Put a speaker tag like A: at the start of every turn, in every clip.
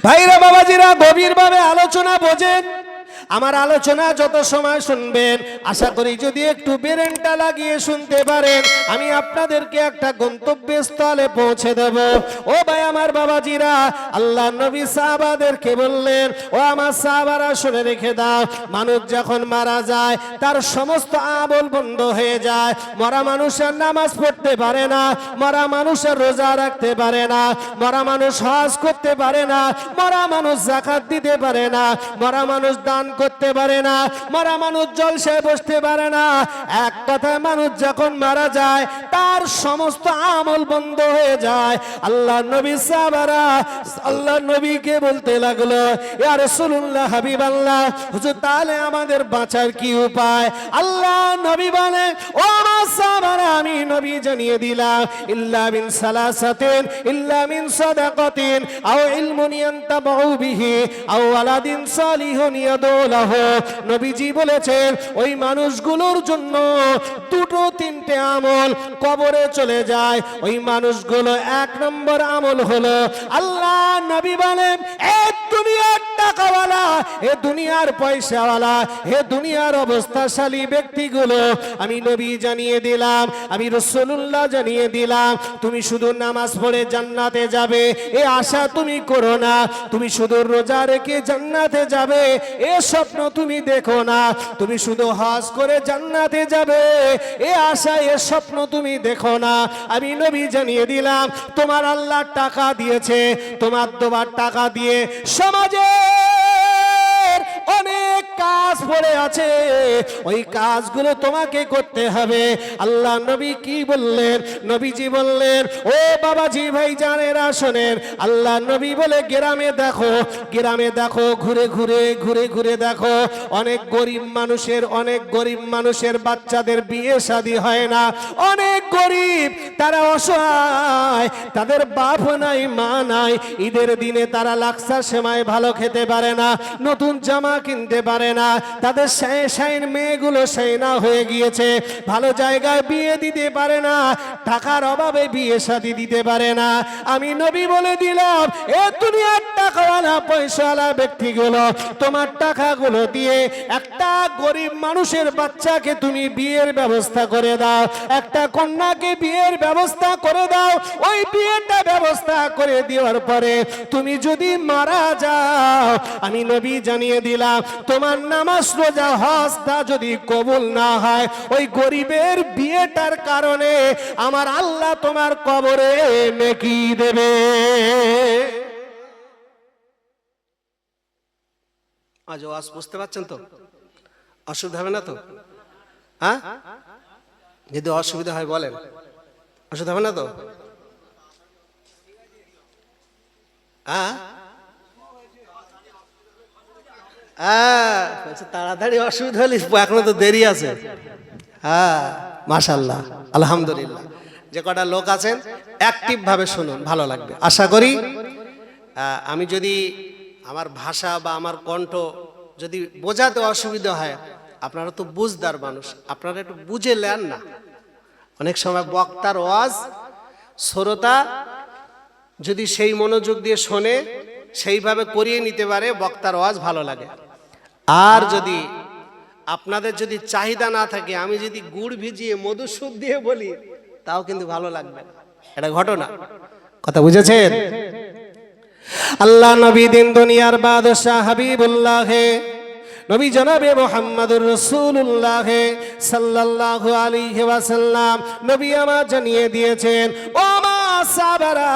A: ভাইরা বাবাজিরা গভীরভাবে আলোচনা বোঝেন। আমার আলোচনা যত সময় শুনবেন আশা করি যদি একটু ব্রেনটা লাগিয়ে শুনতে পারেন আমি আপনাদেরকে একটা গন্তব্যস্থলে পৌঁছে দেব। ও ভাই আমার বাবাজিরা, আল্লাহ নবী সাহাবাদেরকে বললেন, ও আমার সাহাবারা শুনে রেখে দাও, মানুষ যখন মারা যায় তার সমস্ত আমল বন্ধ হয়ে যায়। মরা মানুষের নামাজ পড়তে পারে না, মরা মানুষের রোজা রাখতে পারে না, মরা মানুষ হজ করতে পারে না, মরা মানুষ যাকাত দিতে পারে না, মরা মানুষ দান করতে পারে না, মরা মানুষ জলসায় বসতে পারে না। এক কথায় মানুষ যখন মারা যায় তার সমস্ত আমল বন্ধ হয়ে যায়। আল্লাহ নবী সাহাবারা আল্লাহ নবীকে বলতে লাগলো, ইয়া রাসূলুল্লাহ, হাবিবাল্লাহ, হুজুর তাহলে আমাদের বাঁচার কি উপায়? আল্লাহ নবী বলে, ও আমার সাহাবারা, আমি নবী জানিয়ে দিলাম, ইল্লা মিন সালাসাতিন, ইল্লা মিন সাদাকাতিন আও ইলমুন ইয়ানতাবাউ বিহি আও ওয়ালাদিন সালিহুন ইয়াদুলাহু। নবীজি বলেছেন ওই মানুষগুলোর জন্য দুটো তিনটে আমল কবরে চলে যায়। ওই মানুষগুলো এক নম্বর আমল হলো, আল্লাহ নবী বলেন, এ দুনিয়ার টাকাওয়ালা, এ দুনিয়ার পয়সাওয়ালা, এ দুনিয়ার অবস্থাশালী ব্যক্তিগুলো, আমি নবী জানিয়ে দিলাম, আমি রাসূলুল্লাহ জানিয়ে দিলাম, তুমি শুধু নামাজ পড়ে জান্নাতে যাবে এ আশা তুমি করো না, তুমি শুধু রোজা রেখে জান্নাতে যাবে এ স্বপ্ন তুমি দেখো না, তুমি শুধু হজ করে জান্নাতে যাবে এ আশা এ স্বপ্ন তুমি দেখো না। আমি নবী জানিয়ে দিলাম, তোমার আল্লাহ টাকা দিয়েছে, তোমার দেওয়ার টাকা দিয়ে সমাজে অনেক কাজ পড়ে আছে, ওই কাজগুলো তোমাকে করতে হবে। আল্লাহ নবী কি বললেন? নবীজি বললেন, ও বাবাজি ভাই জানেরা শোনেন, আল্লাহ নবী বলে, গ্রামে দেখো, গ্রামে দেখো, ঘুরে ঘুরে ঘুরে ঘুরে দেখো, অনেক গরিব মানুষের বাচ্চাদের বিয়ে শাদী হয় না, অনেক গরিব, তারা অসহায়, তাদের বাপ নাই মা নাই, ঈদের দিনে তারা লাক্সা সেমাই ভালো খেতে পারে না, নতুন জামা কিনতে পারে না, তাদের শাইন মেয়েগুলো শাইনা হয়ে গিয়েছে, ভালো জায়গায় বিয়ে দিতে পারে না, টাকার অভাবে বিয়ে শাদী দিতে পারে না। আমি নবী বলে দিলাম, এ দুনিয়ার টাকাওয়ালা পয়সাওয়ালা ব্যক্তিগুলো, তোমার টাকাগুলো দিয়ে একটা গরিব মানুষের বাচ্চাকে তুমি বিয়ের ব্যবস্থা করে দাও, একটা কন্যাকে বিয়ের ব্যবস্থা করে দাও। ওই বিয়েটা ব্যবস্থা করে দেওয়ার পরে তুমি যদি মারা যাও, আমি নবী জানিয়ে দিলাম, তোমার নামাজ রোজা হজ তা যদি কবুল না হয়, ওই গরিবের বিয়েটার কারণে আমার আল্লাহ তোমার কবরে নেকি দেবে। আজ ওয়াজ বুঝতে পারছেন তো? অসুবিধা হবে না তো? হ্যাঁ, যদি অসুবিধা হয় বলেন, অসুবিধা হবে না তো? হ্যাঁ, তাড়াতাড়ি অসুবিধা হলে এখনো তো দেরি আছে। হ্যাঁ, মাশাআল্লাহ, আলহামদুলিল্লাহ। যে কটা লোক আছেন অ্যাক্টিভ ভাবে শুনুন, ভালো লাগবে আশা করি। আমি যদি আমার ভাষা বা আমার কণ্ঠ যদি বোঝাতে অসুবিধা হয়, আপনারা তো বুঝদার মানুষ, আপনারা একটু বুঝে নেন না। অনেক সময় বক্তার ওয়াজ শ্রোতা যদি সেই মনোযোগ দিয়ে শোনে, সেইভাবে করিয়ে নিতে পারে, বক্তার ওয়াজ ভালো লাগে। আর যদি আপনাদের যদি চাহিদা না থাকে, আমি যদি গুড় ভিজিয়ে মধু সুদ দিয়ে বলি, তাও কিন্তু ভালো লাগবে না। এটা ঘটনা, কথা বুঝেছেন? আল্লাহ নবী দিন দুনিয়ার বাদশাহ হাবিবুল্লাহ নবী জনাবে মুহাম্মদুর রাসূলুল্লাহ সাল্লাল্লাহু আলাইহি ওয়াসাল্লাম নবী আমার জানিয়ে দিয়েছেন, ও মা সাহাবারা,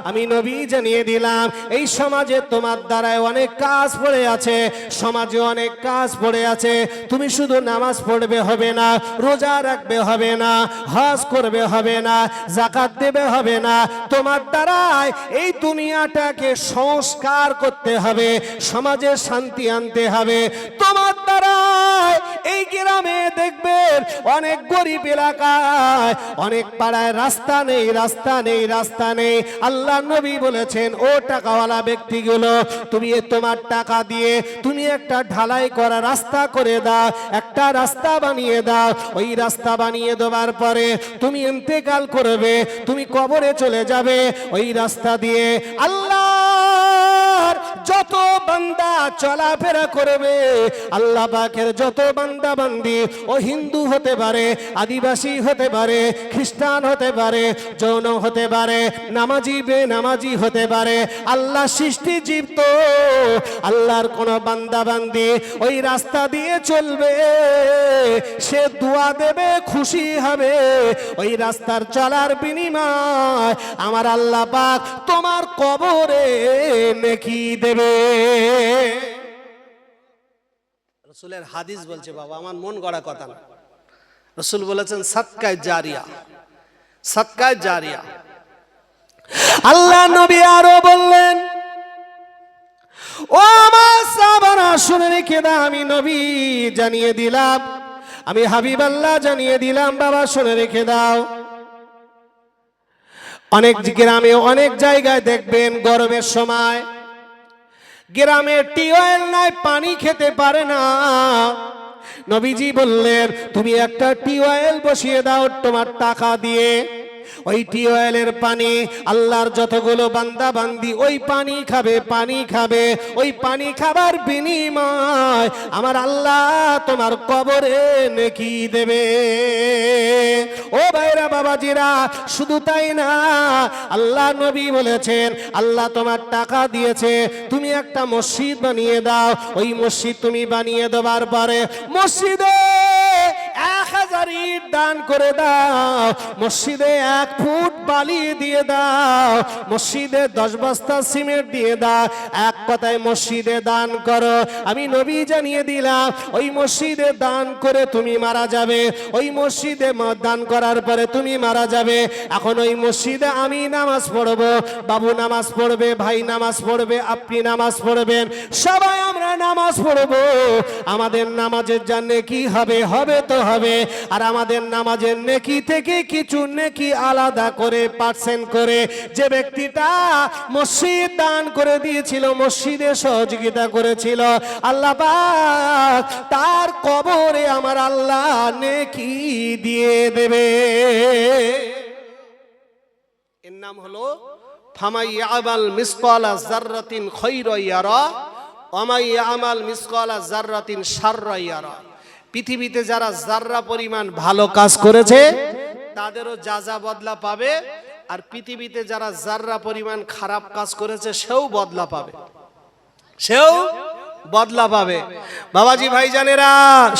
A: আমি নবী জানিয়ে দিলাম, এই সমাজে তোমার দ্বারায় অনেক কাজ পড়ে আছে, সমাজে অনেক কাজ পড়ে আছে। তুমি শুধু নামাজ পড়বে হবে না, রোজা রাখবে হবে না, হজ করবে হবে না, যাকাত দেবে হবে না, তোমার দ্বারায় এই দুনিয়াটাকে সংস্কার করতে হবে, সমাজে শান্তি আনতে হবে। তোমার দ্বারায় এই গ্রামে দেখবেন অনেক গরিব এলাকায়, অনেক পাড়ায় রাস্তা নেই, রাস্তা নেই, রাস্তা নেই। আল্লাহ নবী বলেছেন, ও টাকাওয়ালা ব্যক্তিগুলো, তুমি তোমার টাকা দিয়ে তুমি একটা ঢালাই করা রাস্তা করে দাও, একটা রাস্তা বানিয়ে দাও। ওই রাস্তা বানিয়ে দেওয়ার পরে তুমি ইন্তেকাল করবে, তুমি কবরে চলে যাবে, ওই রাস্তা দিয়ে আল্লাহর বান্দা চলাফেরা করবে, আল্লাহ পাকের যত বান্দা বান্দি, ও হিন্দু হতে পারে, আদিবাসী হতে পারে, খ্রিস্টান হতে পারে, জৈন হতে পারে, নামাজি বেনামাজি হতে পারে, আল্লাহ সৃষ্টি জীব তো আল্লাহর কোন বান্দা বান্দি ওই রাস্তা দিয়ে চলবে, সে দোয়া দেবে, খুশি হবে, ওই রাস্তার চলার বিনিময় আমার আল্লাহ পাক তোমার কবরে নেকি দেবে।
B: রসুলের হাদিস বলছে, বাবা আমার মন গড়া কথা না, রসুল বলেছেন সাদকায়ে জারিয়া, সাদকায়ে জারিয়া।
A: আল্লাহ নবী আরো বললেন, ও আমার সাহাবারা শুনে রেখে দাও, আমি নবী জানিয়ে দিলাম, আমি হাবিব আল্লাহ জানিয়ে দিলাম, বাবা শুনে রেখে দাও। অনেক গ্রামে অনেক জায়গায় দেখবেন গরমের সময় গ্রামে টিউবওয়েল নাই, পানি খেতে পারে না। নবীজি বললেন, তুমি একটা টিউবওয়েল বসিয়ে দাও তোমার টাকা দিয়ে, ওই টিউবওয়েলের পানি আল্লাহর যতগুলো বান্দা বান্দি ওই পানি খাবে, পানি খাবে, ওই পানি খাবার বিনিময় আমার আল্লাহ তোমার কবরে নেকি দেবে। ও ভাইরা বাবাজিরা, শুধু তাই না, আল্লাহ নবী বলেছেন, আল্লাহ তোমার টাকা দিয়েছে, তুমি একটা মসজিদ বানিয়ে দাও, ওই মসজিদ তুমি বানিয়ে দেওয়ার পরে মসজিদে 1000 ইট দান করে দাও, মসজিদে 1 ফুট বালি দিয়ে দাও, মসজিদে 10 বস্তা সিমেন্ট দিয়ে দাও, এক কথায় মসজিদে দান করো। আমি নবী জানিয়ে দিলাম, ওই মসজিদে দান করে তুমি মারা যাবে, ওই মসজিদে দান করার পরে তুমি মারা যাবে। এখন ওই মসজিদে আমি নামাজ পড়বো, বাবু নামাজ পড়বে, ভাই নামাজ পড়বে, আপনি নামাজ পড়বেন, সবাই আমরা নামাজ পড়বো। আমাদের নামাজের যা নেকি হবে, হবে তো হবে, আর আমাদের নামাজের নেকি থেকে কিছু নেকি আলাদা করে পার্সেন্ট করে যে ব্যক্তিটা মসজিদ দান করে দিয়েছিল, মসজিদে সহযোগিতা করেছিল, আল্লাহ পাক তার কবরে আমার আল্লাহ নেকি দিয়ে দেবে।
B: এর নাম হলো ফামাই ইয়ামাল মিসকালা যাররাতিন খায়রান ইয়ারা ওয়া মাই ইয়ামাল মিসকালা যাররাতিন শাররান ইয়ারা। পৃথিবীতে যারা জাররা পরিমাণ ভালো কাজ করেছে তাদেরও যাজা বদলা পাবে, আর পৃথিবীতে যারা জাররা পরিমাণ খারাপ কাজ করেছে সেও বদলা পাবে, সেও বদলা পাবে। বাবাজি ভাইজানেরা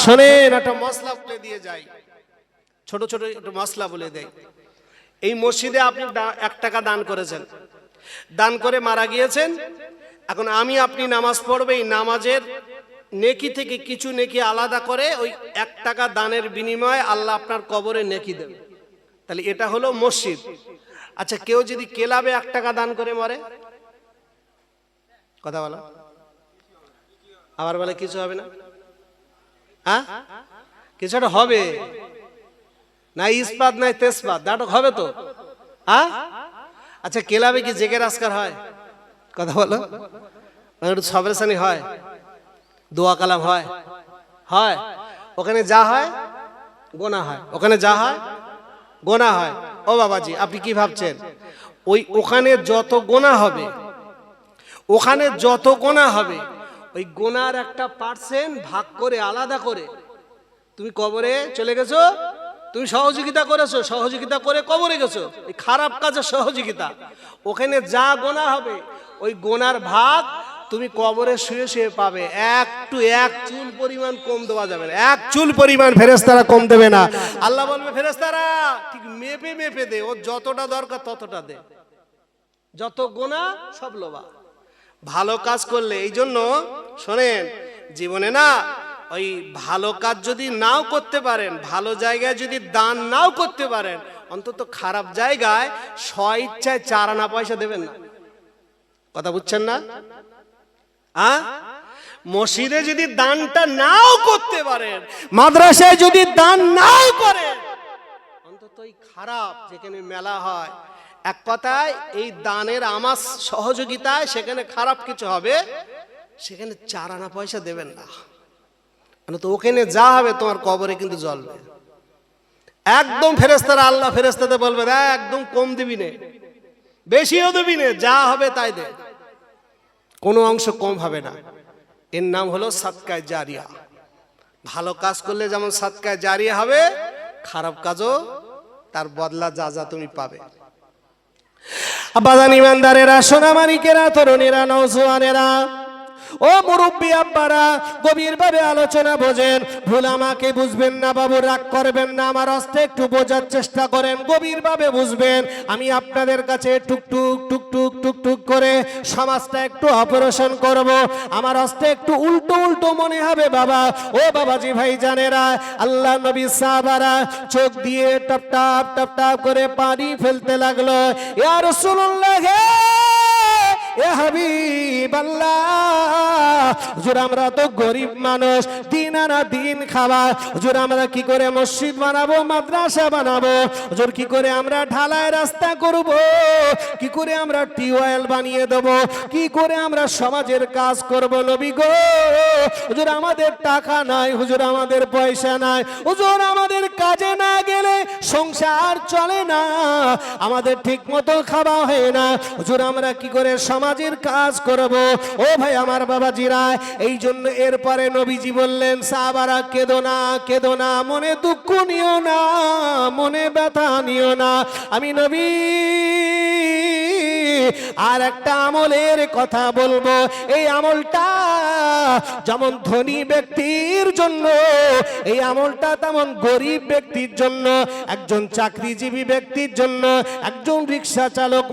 B: শোনেন, একটা মশলা বলে দিয়ে যাই, ছোট ছোট একটা মশলা বলে দেয়। এই মসজিদে আপনি 1 টাকা দান করেছেন, দান করে মারা গিয়েছেন, এখন আমি আপনি নামাজ পড়বে, এই নামাজের নেকি থেকে কিছু নেকি আলাদা করে ওই 1 টাকা দানের বিনিময়ে আল্লাহ আপনার কবরে নেকি দেবে। তাহলে এটা হলো মসজিদ। আচ্ছা, কেউ যদি ক্লাবে 1 টাকা দান করে মরে, কথা বলো, আবার বলে কিছু হবে না, হ্যাঁ কিছু একটা হবে না, ইস্পাত নাই তেজপাত, নাটক হবে তো, হ্যাঁ। আচ্ছা, ক্লাবে কি জেকের আজকার হয়, কথা বলো, সবরেসানি হয়, দোয়া কালাম হয়, হয়, ওখানে যা হয় গোনা হয়, ওখানে যা হয় গোনা হয়। ও বাবাজি, আপনি কি ভাবছেন ওখানে যত গোনা হবে, ওখানে যত গোনা হবে, ওই গোনার একটা পার্সেন্ট ভাগ করে আলাদা করে তুমি কবরে চলে গেছো, তুমি সহযোগিতা করেছো, সহযোগিতা করে কবরে গেছো, এই খারাপ কাজের সহযোগিতা, ওখানে যা গোনা হবে ওই গোনার ভাগ তুমি কবরে শুয়ে শুয়ে পাবে। এক চুল পরিমাণ কম দেওয়া যাবে না, 1 চুল পরিমাণ ফেরেশতারা কম দেবে না। আল্লাহ বলবে, ফেরেশতারা ঠিক মেপে মেপে দে, ও যতটা দরকার ততটা দে, যত গোনা সব লোবা। ভালো কাজ করলে, এই জন্য শোনেন, জীবনে না ওই ভালো কাজ যদি নাও করতে পারেন, ভালো জায়গায় যদি দান নাও করতে পারেন, অন্তত খারাপ জায়গায় স্বইচ্ছায় 4 আনা পয়সা দেবেন না। কথা বুঝছেন না? মসজিদে যদি দানটা নাও করতে পারেন, মাদ্রাসায় যদি দান নাও করেন, অন্তত এই খারাপ যেখানে মেলা হয়, এক কথায় এই দানের আমার সহযোগিতায় সেখানে খারাপ কিছু হবে, সেখানে 4 আনা পয়সা দেবেন না, তো ওখানে যা হবে তোমার কবরে কিন্তু জ্বলবে। একদম ফেরেশতারা, আল্লাহ ফেরেশতাদের বলবে, একদম কম দিবি নে, বেশিও দিবি নে, যা হবে তাই দে। কোনো অংশ কম হবে না। এর নাম হলো সাদকায়ে জারিয়া। ভালো কাজ করলে যেমন সাদকায়ে জারিয়া হবে, খারাপ কাজও তার বদলা যা যা তুমি পাবে।
A: বাজান ইমানদারেরা, সোনামানিকেরা, তরুণীরা, নওজোয়ানেরা, ও মুরব্বী আব্বারা, গভীরভাবে আলোচনা বোঝেন। ভুল আমাকে বুঝবেন না বাবু, রাগ করবেন না, আমার হস্তে একটু বোঝার চেষ্টা করেন, গভীরভাবে বুঝবেন। আমি আপনাদের কাছে টুকটুক টুকটুক টুকটুক করে সমাজটা একটু অপারেশন করব। আমার হস্তে একটু উল্টো উল্টো মনে হবে বাবা। ও বাবাজি ভাই জানেরা, আল্লাহ নবী সাহাবারা চোখ দিয়ে টপ টপ টপ টপ করে পানি ফেলতে লাগলো। ইয়া রাসূলুল্লাহ, এ হাবিব আল্লাহ, হুজুর আমরা তো গরিব মানুষ, দিন আনা দিন খাওয়া, হুজুর আমরা কি করে মসজিদ বানাবো, মাদ্রাসা বানাবো, হুজুর কি করে আমরা ঢালাই রাস্তা করব, কি করে আমরা টিউবওয়েল বানিয়ে দেব, কি করে আমরা সমাজের কাজ করব নবী গো। হুজুর আমাদের টাকা নাই, হুজুর আমাদের পয়সা নাই, হুজুর আমাদের কাজে না গেলে সংসার চলে না, আমাদের ঠিক মতো খাওয়া হয় না, হুজুর আমরা কি করে সমাজের কাজ করব। ও ভাই আমার বাবাজিরা, এই জন্য এরপরে নবীজি বললেন, সাহাবারা কেঁদো না, কেঁদো না, মনে দুঃখ নিও না, মনে ব্যথা নিও না, আমি নবী আর একটা আমলের কথা বলবো। এই আমলটা যেমন ধনী ব্যক্তির জন্য, এই আমলটা তেমন গরিব ব্যক্তির জন্য, একজন চাকরিজীবী ব্যক্তির জন্য, একজন রিক্সা চালক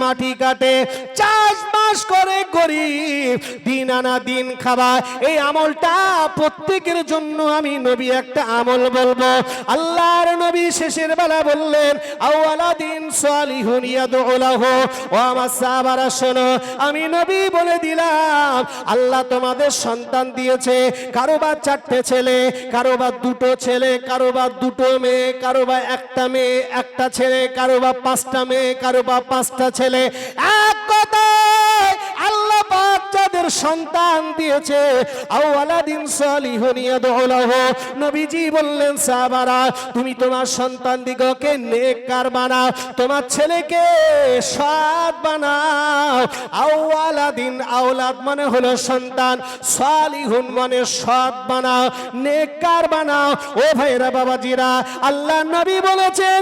A: মাটি কাটে, চাষবাস করে গরিব, দিন আনা দিন খাওয়া, এই আমলটা প্রত্যেকের জন্য আমি নবী একটা আমল বলবো। আল্লাহর নবী শেষের বেলা বললেন, আওয়ালা দিন সালিহুন ইয়াদউ লাহু। ও আমার সাহাবারা শোনো, আমি নবী বলে দিলাম, আল্লাহ তোমাদের সন্তান দিয়েছে, কারো বা 4টে ছেলে, কারো বা 2টো ছেলে, কারো বা 2টো মেয়ে, কারো বা 1টা মেয়ে 1টা ছেলে, কারো বা 5টা মেয়ে, কারো বা 5টা ছেলে। এক কথায় আল্লাহ পাক যাদের সন্তান দিয়েছে, আওয়ালাদিন সালিহুন ইয়াদউ লাহু, নবীজি বললেন, সাহাবারা তুমি তোমার সন্তান দিগকে নেককার বানাও, তোমার ছেলেকে সৎ বানাও। আওয়ালাদিন, আওলাদ মানে হলো সন্তান, সালিহুন মানে সৎ বানাও, নেককার বানাও। ও ভাইরা বাবাজিরা, আল্লাহ নবী বলেছেন,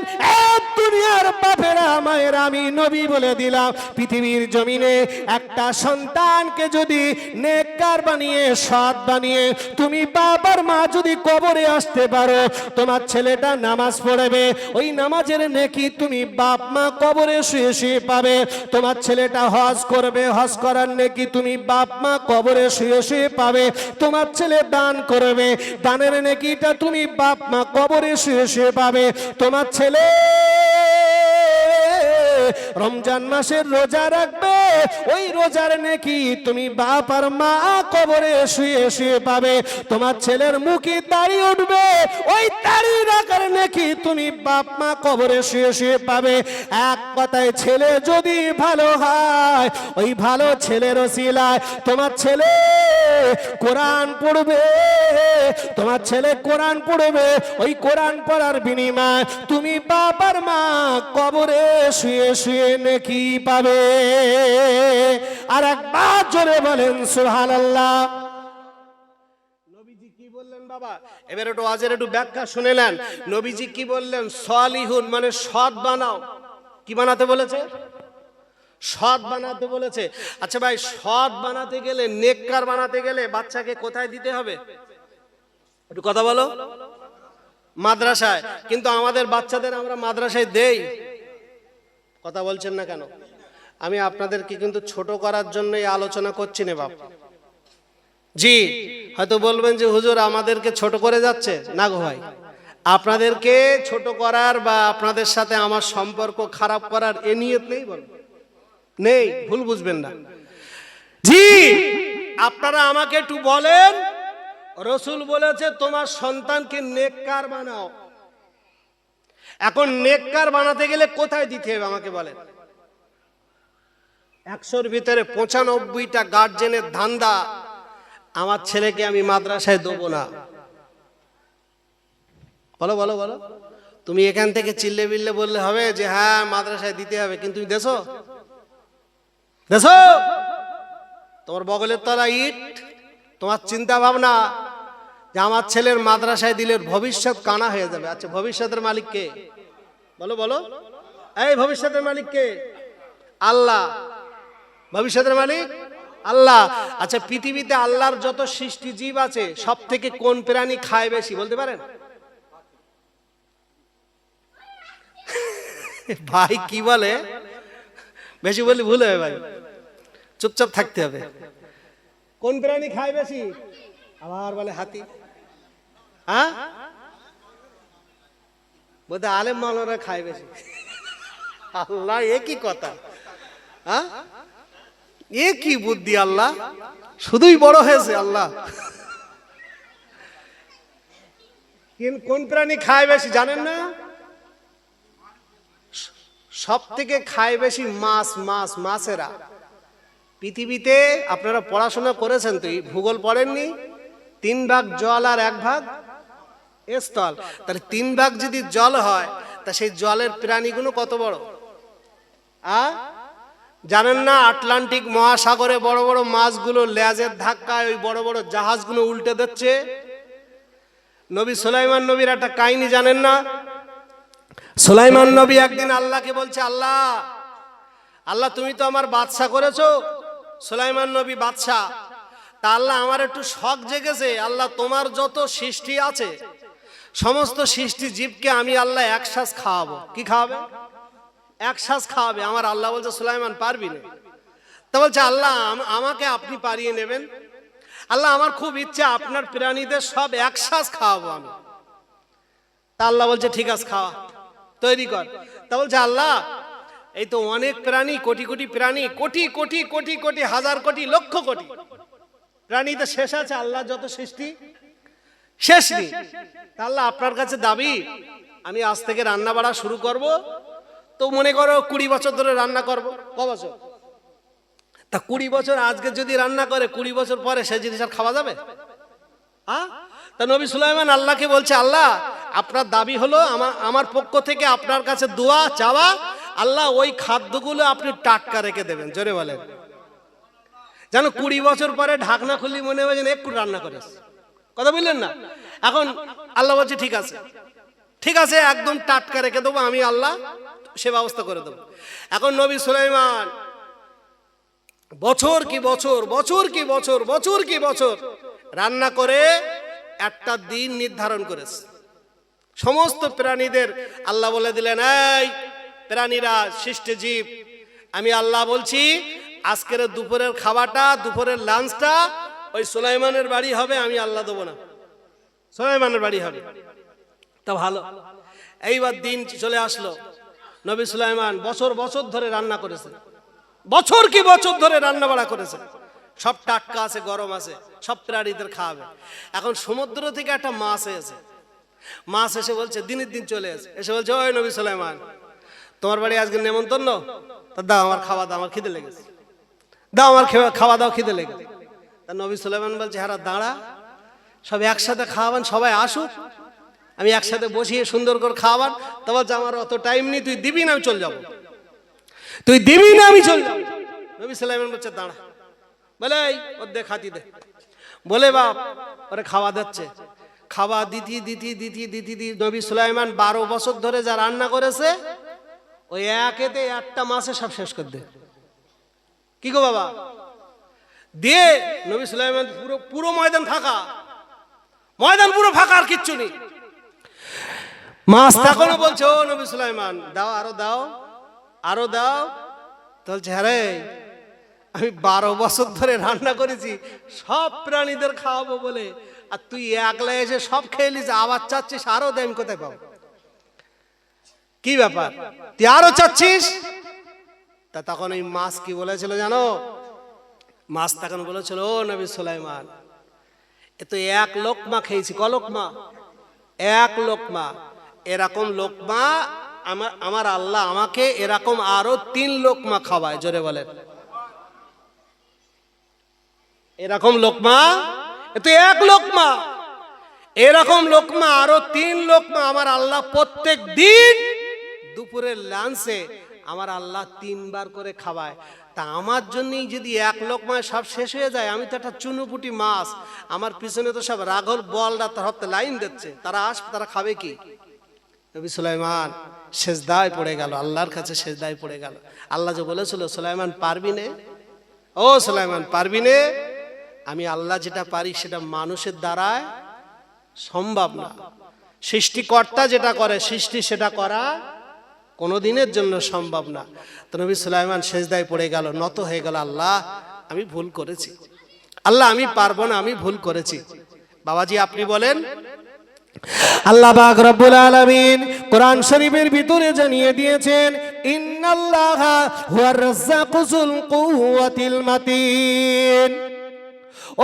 A: এক দুনিয়ার বাপেরা মায়েরা, আমি নবী বলে দিলাম, পৃথিবীর জমিনে একটা সন্তানকে যদি নেককার বানিয়ে সৎ বানিয়ে তুমি বাবার মা যদি কবরে আসতে পারো, তোমার ছেলেটা নামাজ পড়বে, ওই নামাজের নেকি তুমি বাপ মা কবরে শুয়ে শুয়ে পাবে। তোমার ছেলেটা হজ করবে, হজ করার নেকি তুমি বাপ মা কবরে শুয়ে শুয়ে পাবে। তোমার ছেলে দান করবে, দানের নেকিটা তুমি বাপ মা কবরে শুয়ে শুয়ে পাবে। তোমার ছেলে রমজান মাসের রোজা রাখবে, ওই রোজার নেকি তুমি বাপ আর মা কবরে শুয়ে শুয়ে পাবে। তোমার ছেলের মুখে দাড়ি উঠবে, ওই দাড়ি রাখার নেকি তুমি বাপ মা কবরে শুয়ে শুয়ে পাবে। এক কথায় ছেলে যদি ভালো হয়, ওই ভালো ছেলের ওসিলায় তোমার ছেলে কোরআন পড়বে, তোমার ছেলে কোরআন পড়বে, ওই কোরআন পড়ার বিনিময়ে তুমি বাবার মা কবরে শুয়ে শুয়ে নেকি পাবে। আর একবার জোরে বলেন সুবহানাল্লাহ। নবীজি কি বললেন বাবা, এবার একটু আজের একটু ব্যাখ্যা শুনে নেন। নবীজি কি বললেন, সালিহুন মানে সৎ বানাও। কি বানাতে বলেছে? সৎ বানাতে বলেছে। আচ্ছা ভাই, সৎ বানাতে গেলে, নেককার বানাতে গেলে বাচ্চাকে কোথায় দিতে হবে? একটু কথা বলো। মাদ্রাসায়। কিন্তু আমাদের বাচ্চাদের আমরা মাদ্রাসায় দেই, কথা বলছেন না কেন? আমি আপনাদেরকে কিন্তু ছোট করার জন্য এই আলোচনা করছি না বাপ। জি, হয়তো বলবেন যে হুজুর আমাদেরকে ছোট করে যাচ্ছে। না গো ভাই, আপনাদেরকে ছোট করার বা আপনাদের সাথে আমার সম্পর্ক খারাপ করার এ নিয়ত নেই, নেই, ভুল বুঝবেন না। জি, আপনারা আমাকে একটু বলেন, রসুল বলেছে তোমার সন্তানকে নেককার বানাও। এখন নেককার বানাতে গেলে কোথায় দিতে হবে আমাকে বলেন? 100-র ভিতরে 95টা গার্জেনের ধান্দা, আমার ছেলেকে আমি মাদ্রাসায় দেবো না। বলো বলো বলো। তুমি এখান থেকে চিল্লে বিল্লে বললে হবে যে হ্যাঁ মাদ্রাসায় দিতে হবে, কিন্তু তুমি দেছো?
B: তোমার বগলের তলা ইট, তোমার চিন্তা ভাবনা যে আমার ছেলের মাদ্রাসায় দিলে ভবিষ্যৎ কানা হয়ে যাবে। আচ্ছা, ভবিষ্যতের মালিক কে? বলো বলো, এই ভবিষ্যতের মালিক কে? আল্লাহ। ভবিষ্যতের মালিক আল্লাহ। আচ্ছা, পৃথিবীতে আল্লাহর যত সৃষ্টি জীব আছে সব থেকে কোন প্রাণী খায় বেশি বলতে পারেন? ভাই কি বলে? বেশি বলি ভুল হবে ভাই, চুপচাপ থাকতে হবে। কোন প্রাণী খায় বেশি? আবার বলে হাতি। হ্যাঁ, বলতে আলেম মাওলানা খায় বেশি। আল্লাহ, এ কি কথা? হ্যাঁ, এ কি বুদ্ধি? আল্লাহ শুধুই বড় হয়েছে আল্লাহ। কোন প্রাণী খায় বেশি জানেন না? সব থেকে খায় বেশি মাছ। মাছেরা পৃথিবীতে, আপনারা পড়াশোনা করেছেন তো, ভূগোল পড়েননি? 3 ভাগ জল আর 1 ভাগ স্থল। তাহলে 3 ভাগ যদি জল হয়, তা সেই জলের প্রাণীগুলো কত বড়? জানেন না? আটলান্টিক মহাসাগরে বড় বড় মাছগুলো লেজের ধাক্কায় ওই বড় বড় জাহাজগুলো উল্টে দিচ্ছে। নবী সুলাইমান নবীর একটা কাহিনী জানেন না? সুলাইমান নবী একদিন আল্লাহকে বলছে, আল্লাহ আল্লাহ তুমি তো আমার বাদশা করেছো। সুলাইমান নবী বাদশা, তা আল্লাহ আমার একটু শখ জেগেছে, আল্লাহ তোমার যত সৃষ্টি আছে সমস্ত সৃষ্টি জীবকে আমি আল্লাহ একসাথ খাওয়াবো। কি খাওয়াবে? একসাথ খাওয়াবে। আমার আল্লাহ বলছে, সুলাইমান পারবি না। তা বলছে, আল্লাহ আমাকে আপনি পারিয়ে নেবেন। আল্লাহ আমার খুব ইচ্ছা আপনার প্রাণীদের সব একসাথ খাওয়াবো আমি। তা আল্লাহ বলছে, ঠিক আছে, খাওয়া, তৈরি কর। তা বলছে, আল্লাহ এই তো অনেক প্রাণী, কোটি কোটি প্রাণী, কোটি কোটি কোটি কোটি হাজার কোটি লক্ষ কোটি প্রাণীতে শেষ আছে? আল্লাহ যত সৃষ্টি শেষ নেই। তা আল্লাহ আপনার কাছে দাবি, আমি আজ থেকে রান্না বাড়া শুরু করব, তো মনে করো 20 বছর ধরে রান্না করব। ক বছর? তা 20 বছর আজকে যদি রান্না করে, 20 বছর পরে সে জিনিস আর খাওয়া যাবে? তা নবী সুলাইমান আল্লাহকে বলছে, আল্লাহ আপনার দাবি হলো আমার পক্ষ থেকে আপনার কাছে দোয়া চাওয়া, আল্লাহ ওই খাদ্যগুলো আপনি টাটকা রেখে দেবেন। জোরে বলেন। জানো 20 বছর পরে ঢাকনা খুললি মনে হয় যেন একটু রান্না করে। কথা বললেন না? এখন আল্লাহ বলছে, ঠিক আছে ঠিক আছে, একদম টাটকা রেখে দেবো আমি, আল্লাহ সে ব্যবস্থা করে দেবো। এখন নবী সুলাইমান বছর কি বছর, বছর কি বছর, বছর কি বছর রান্না করে একটা দিন নির্ধারণ করেছে। সমস্ত প্রাণীদের আল্লাহ বলে দিলেন, এই প্রাণীরা, সৃষ্টি জীব, আমি আল্লাহ বলছি আজকের দুপুরের খাওয়াটা, দুপুরের লাঞ্চটা ওই সুলাইমানের বাড়ি হবে, আমি আল্লাহ দেবো না, সুলাইমানের বাড়ি হবে। তা ভালো। এইবার দিন চলে আসলো। নবী সুলাইমান বছর বছর ধরে রান্না করেছে, বছর কি বছর ধরে রান্না বাড়া করেছে, সব টাটকা আছে, গরম আছে, সব প্রাণীদের খাওয়াবে। এখন সমুদ্র থেকে একটা মাছ এসে, মাছ এসে বলছে, দিনের দিন চলে এসে বলছে, ওই নবী সুলাইমান তোমার বাড়ি আজকে নেমন্তন্ন, তা দাও আমার খাওয়া দাও, আমার খিদে লেগেছে, দাও আমার খাওয়া দাও, খিদে লেগেছে। তা নবী সুলাইমান বলছে, হ্যাঁ দাঁড়া, সব একসাথে খাওয়াবেন, সবাই আসুক, আমি একসাথে বসিয়ে সুন্দর করে খাওয়াবার। তা বলছে, আমার অত টাইম নেই, তুই দিবি না আমি চল যাবো, তুই দিবি না আমি চল যাবো। নবী সুলাইমান বলছে, দাঁড়া। বলে, ওর দে, খাতি দে। বলে বাপ ওরে খাওয়া দিচ্ছে, খাওয়া দিতি দিতি দিতি দিতি দিতি নবী সুলাইমান 12 বছর ধরে যা রান্না করেছে, ওই একেতে একটা মাসে সব শেষ করে দে। কি গো বাবা, দিয়ে নবী সুলাইমান পুরো ময়দান ফাঁকা, ময়দান পুরো ফাঁকা, আর কিচ্ছু নেই। মাছ তখনও বলছে, ও নবী সুলাইমান দাও, আরো দাও, আরো দাও। বলছে, হ্যাঁ রে, আমি 12 বছর ধরে রান্না করেছি সব প্রাণীদের খাওয়াবো বলে, আর তুই একলা এসে সব খেয়ে নিস, আবার চাচ্ছিস আরো দে, আমি কোথায় পাবো? কি ব্যাপার, তুই আরো চাচ্ছিস? তা তখন ওই মাছ কি বলেছিল জানো? মাছ তখন বলেছিল, ও নবী সুলাইমান, এ তো 1 লোকমা খেয়েছি। ক লোকমা? 1 লোকমা। এরকম লোকমা আমার আল্লাহ আমাকে এরকম আরো 3 লোকমা খাওয়ায়। জোরে বলেন। এরকম লোকমা, এ তো 1 লোকমা, এরকম লোকমা আরো 3 লোকমা আমার আল্লাহ প্রত্যেক দিন দুপুরের লাঞ্চে আমার আল্লাহ 3 বার করে খাওয়ায়। তা আমার জন্যই যদি এক লোকমায় সব শেষ হয়ে যায়, আমি তো একটা চুনুপুটি মাছ, আমার পিছনে তো সব রাঘব বলরা তার হতে লাইন দিচ্ছে, তারা আসবে, তারা খাবে কি? নবী সুলাইমান সেজদায় পড়ে গেল, আল্লাহর কাছে সেজদায় পড়ে গেল। আল্লাহ যে বলেছিল, সুলাইমান পারবি নে, ও সুলাইমান পারবি নে, আমি আল্লাহ যেটা পারি সেটা মানুষের দ্বারায় সম্ভব না। সৃষ্টিকর্তা যেটা করে সৃষ্টি, সেটা করা কোনোদিনের জন্য সম্ভব না। তো নবী সুলাইমান সেজদায় পড়ে গেল, নত হয়ে গেল, আল্লাহ আমি ভুল করেছি, আল্লাহ আমি পারবো না, আমি ভুল করেছি। বাবাজি আপনি বলেন,
A: আল্লাহ পাক রব্বুল আলামিন কোরআন শরীফের ভিতরে জানিয়ে দিয়েছেন, ইন্নাল্লাহা হুয়ার রাজ্জাকু যুল কুওয়াতিল মাতিন।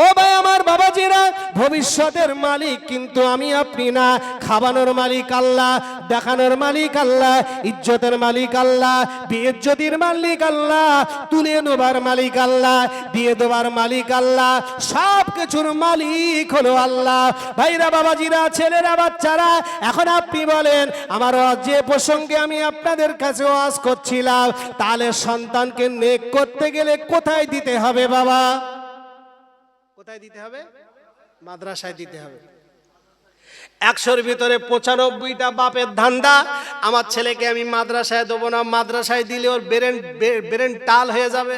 A: ও ভাই আমার বাবাজিরা, ভবিষ্যতের মালিক কিন্তু আমি আপনি না। খাবানোর মালিক আল্লাহ, দেখানোর মালিক আল্লাহ, ইজ্জতের মালিক আল্লাহ, বেইজ্জতির মালিক আল্লাহ, তুলে নেবার মালিক আল্লাহ, দিয়ে দেবার মালিক আল্লাহ, সব কিছুর মালিক হলো আল্লাহ। ভাইরা বাবাজিরা, ছেলেরা বাচ্চারা, এখন আপনি বলেন, আমার যে প্রসঙ্গে আমি আপনাদের কাছে ওয়াজ করছিলাম, তাহলে সন্তানকে নেক করতে গেলে কোথায় দিতে হবে বাবা?
B: কোথায় দিতে হবে? মাদ্রাসায় দিতে হবে। 100-র ভিতরে 95টা বাপের ধান্দা, আমার ছেলেকে আমি মাদ্রাসায় দেবো না, মাদ্রাসায় দিলে ওর ব্রেন টাল হয়ে যাবে,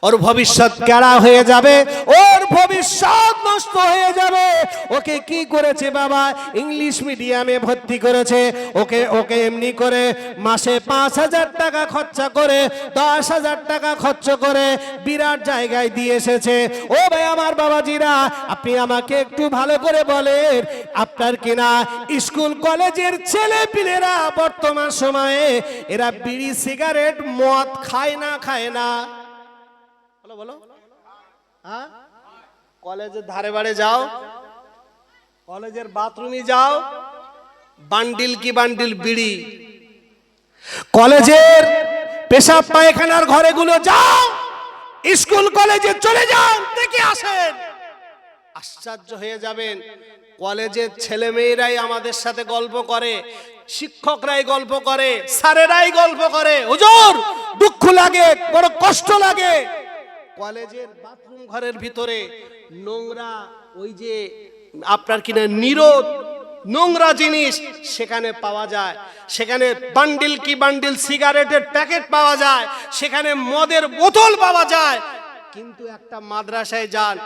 A: ওর ভবিষ্যৎ কেড়া হয়ে যাবে, ওর ভবিষ্যৎ নষ্ট হয়ে যাবে। ওকে কি করেছে বাবা? ইংলিশ মিডিয়ামে ভর্তি করেছে, ওকে ওকে এমনি করে মাসে 5,000 টাকা খরচা করে, 10,000 টাকা খরচ করে বিরাট জায়গায় দিয়ে এসেছে। ও ভাই আমার বাবাজিরা, আপনি আমাকে একটু ভালো করে বলেন, আপনার কিনা স্কুল কলেজের ছেলে পিলেরা বর্তমান সময়ে এরা বিড়ি সিগারেট মদ খায় না? খায় না?
B: বলো, হ্যাঁ? কলেজের ধারে বাড়ে যাও, কলেজের বাথরুমে যাও, বান্ডিল কি বান্ডিল বিড়ি।
A: কলেজের পেশাব পায়খানার ঘরেগুলো যাও, স্কুল কলেজে চলে যাও, দেখে আসেন,
B: আশ্চর্য হয়ে যাবেন। কলেজের ছেলে মেয়েরাই আমাদের সাথে গল্প করে, শিক্ষকরাই গল্প করে, স্যারেরাই গল্প করে। হুজুর
A: দুঃখ লাগে, বড় কষ্ট লাগে।
B: কলেজের বাথরুম ঘরের ভিতরে নোংরা, ওই যে আপনার কিনা নিরোধ নোংরা জিনিস সেখানে পাওয়া যায়, সেখানে বান্ডিল কি বান্ডিল সিগারেটের প্যাকেট পাওয়া যায়, সেখানে মদের বোতল পাওয়া যায়। কিন্তু একটা মাদ্রাসায় যান,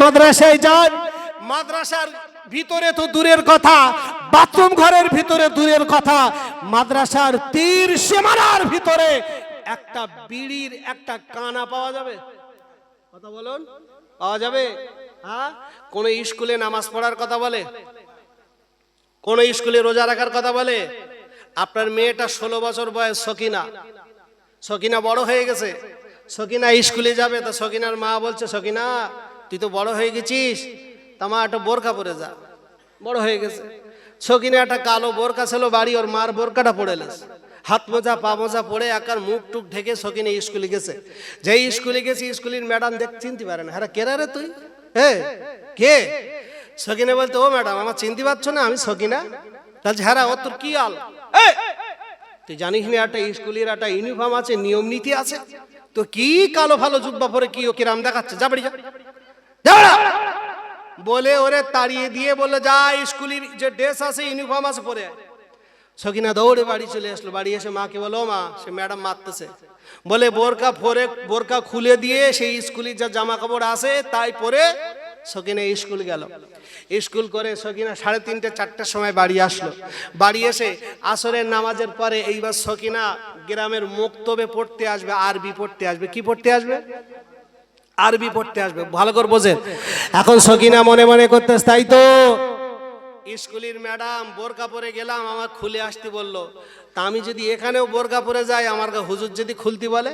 A: মাদ্রাসায় যান,
B: মাদ্রাসার ভিতরে তো দূরের কথা,
A: বাথরুম ঘরের ভিতরে দূরের কথা, মাদ্রাসার তীর সীমানার ভিতরে
B: একটা বিড়ির একটা কানা পাওয়া যাবে? কথা বলুন, পাওয়া যাবে? হ্যাঁ? কোন স্কুলে নামাজ পড়ার কথা বলে? কোন স্কুলে রোজা রাখার কথা বলে? আপনার মেয়েটা 16 বছর বয়স, সকিনা বড় হয়ে গেছে, সকিনা স্কুলে যাবে। তা সকিনার মা বলছে, সকিনা তুই তো বড় হয়ে গেছিস, তা মা একটা বোরকা পরে যা, বড় হয়ে গেছে। সকিনা একটা কালো বোরকা ছিল বাড়ি, ওর মার বোরকাটা পরে এলেছে, হাত মোজা পা মোজা পরে একার মুখ টুক ঢেকে সকিনা স্কুলে গেছে। যেই স্কুলে গেছে, স্কুলের ম্যাডাম চিনতে পারে না, হ্যাঁ কেরা রে তুই, হ্যাঁ কে? সকিনা বলতে, ও ম্যাডাম আমার চিনতে পারছো না, আমি সকিনা। তাহলে হ্যাঁ, ও তোর কি আল, তুই জানিস না একটা স্কুলের একটা ইউনিফর্ম আছে, নিয়ম নীতি আছে, তো কি কালো ভালো জুব্বা পরে কি ও কিরাম দেখাচ্ছে, যা বাড়ি যা, বলে ওরে তাড়িয়ে দিয়ে বললো, যা স্কুলের যে ড্রেস আছে ইউনিফর্ম আছে পরে। সকিনা দৌড়ে বাড়ি চলে আসলো, বাড়ি এসে মাকে বলো, মা সে ম্যাডাম মারতেছে। বলে বোরকা খুলে দিয়ে সেই স্কুলের যা জামা কাপড় আছে তাই পরে সকিনা স্কুল গেল। স্কুল করে সকিনা 3:30-4টার সময় বাড়ি আসলো। বাড়ি এসে আসরের নামাজের পরে এইবার সকিনা গ্রামের মক্তবে পড়তে আসবে, আরবি পড়তে আসবে। কি পড়তে আসবে? আরবি পড়তে আসবে। ভালো করে বোঝেন।
A: এখন সকিনা মনে মনে করতেছে, তাই তো
B: স্কুলের ম্যাডাম বোরকা পরে গেলাম, আমার খুলে আসতে বললো, তা আমি যদি এখানেও বোরকা পরে যাই, আমার হুজুর যদি খুলতে বলে?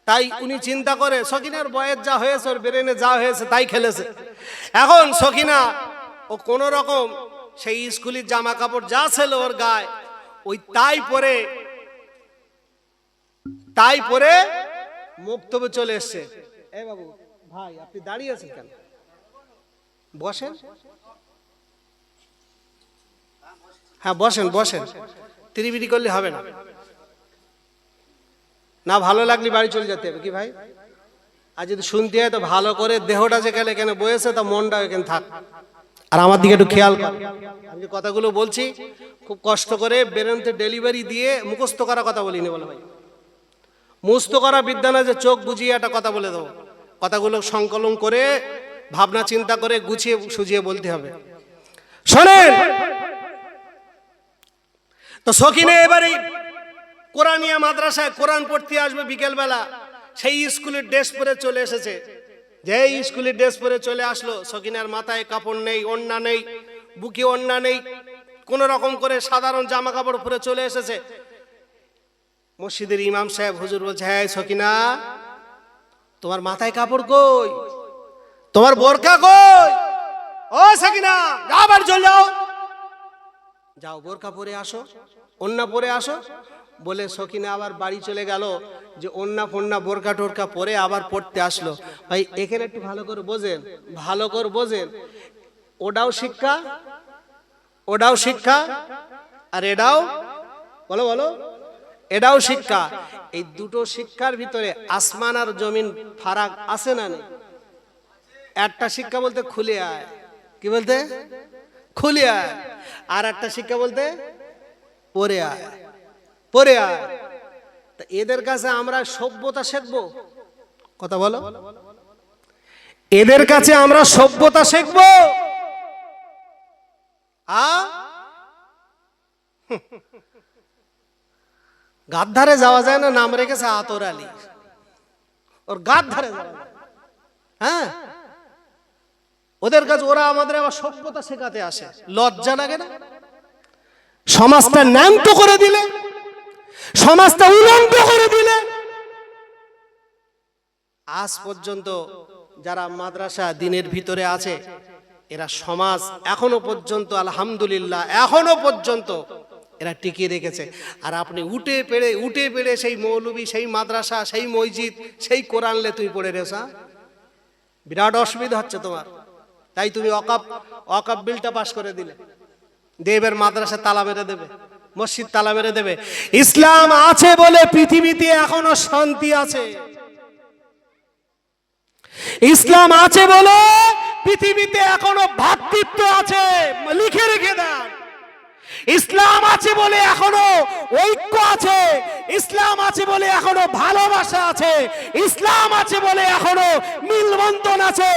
B: তাই উনি চিন্তা করে, সকিনার বয়স যা হয়েছে, ওর ব্রেনে যা হয়েছে তাই খেলেছে। এখন সকিনা ও কোন রকম সেই স্কুলের জামা কাপড় যা ছিল ওর গায়ে, ওই তাই পরে মুক্তবে চলে এসছে। এ বাবু ভাই, আপনি দাঁড়িয়ে আছেন কেন? বসেন। হ্যাঁ বসেন, তিরিবিরি করলে হবে না। না ভালো লাগলে বাড়ি চলে যেতে হবে কি ভাই? আর যদি শুনতে হয় তো ভালো করে দেহটা যেখানে এখানে বয়েছে তা মনটা এখানে থাক। আর আমার দিকে একটু খেয়াল কর, আমি যে কথাগুলো বলছি খুব কষ্ট করে বেরেন্তে ডেলিভারি দিয়ে মুখস্থ করা কথা বলিনি বলে ভাই। মুখস্থ করা বিদ্যা না যে চোখ বুঝিয়ে একটা কথা বলে দেবো, কথাগুলো সংকলন করে ভাবনা চিন্তা করে গুছিয়ে সুজিয়ে বলতে হবে। শোনেন তো সকিনে এবারে কোরআনিয়া মাদ্রাসায় কোরআন পড়তে আসবে বিকেলবেলা, সেই স্কুলের ড্রেস পরে চলে এসেছে। যেই স্কুলের ড্রেস পরে চলে আসলো, সকিনার মাথায় কাপড় নেই, ওড়না নেই, বুকে ওড়না নেই, কোন রকম করে সাধারণ জামা কাপড় পরে চলে এসেছে। মসজিদের ইমাম সাহেব হুজুর বলছে, হ্যাঁ সকিনা তোমার মাথায় কাপড় কই, তোমার বোরকা কই? ও সকিনা যাও বাড়ি চলে যাও, যাও বোরকা পরে আসো, ওন্না পরে আসো। বলে সকিনা আবার বাড়ি চলে গেল, যে ওন্না ফন্না বোরকা টোরকা পরে আবার পড়তে আসলো। ভাই এখানে একটু ভালো করে বোঝেন, ভালো করে বোঝেন, ওটাও শিক্ষা, ওটাও শিক্ষা, আর এটাও বলো বলো এটাও শিক্ষা। এই দুটো শিক্ষার ভিতরে আসমান আর জমিন ফারাক আছে না নেই? একটা শিক্ষা বলতে খুলে আয়, কি বলতে খুলে আয়, আর একটা শিক্ষা বলতে পড়ে আয়, পড়ে আয়। তা এদের কাছে আমরা সভ্যতা শিখবো, কথা বলো, এদের কাছে আমরা সভ্যতা শিখবো? গাদ ধারে যাওয়া যায় না, নাম রেখেছে আতর আলী, ওর গাদ ধারে যাওয়া যায়। হ্যাঁ ওদের কাছে, ওরা আমাদের আবার সভ্যতা শেখাতে আসে, লজ্জা লাগে না? সমাজটা ন্যান্ত করে দিলে, সমাজটা উলঙ্গ করে দিলে। আজ পর্যন্ত যারা মাদ্রাসা দিনের ভিতরে আছে, এরা সমাজ এখনো পর্যন্ত আলহামদুলিল্লাহ এখনো পর্যন্ত এরা টিকিয়ে রেখেছে। আর আপনি উঠে পেড়ে সেই মৌলবী, সেই মাদ্রাসা, সেই মসজিদ, সেই কোরআনলে তুই পড়ে রেসা, বিরাট অসুবিধা হচ্ছে তোমার। তাই তুমি ওয়াকফ বিলটা পাশ করে দিলে, দেবের মাদ্রাসা তালা মেরে দেবে, মসজিদ তালা মেরে দেবে। ইসলাম আছে বলে পৃথিবীতে এখনো শান্তি আছে, ইসলাম আছে বলে পৃথিবীতে এখনো ভ্রাতৃত্ব আছে, লিখে রেখে দেন। ইসলাম আছে বলে এখনো ঐক্য আছে, ইসলাম আছে বলে এখনো ভালোবাসা আছে, ইসলাম আছে বলে এখনো মিলবন্ধন আছে,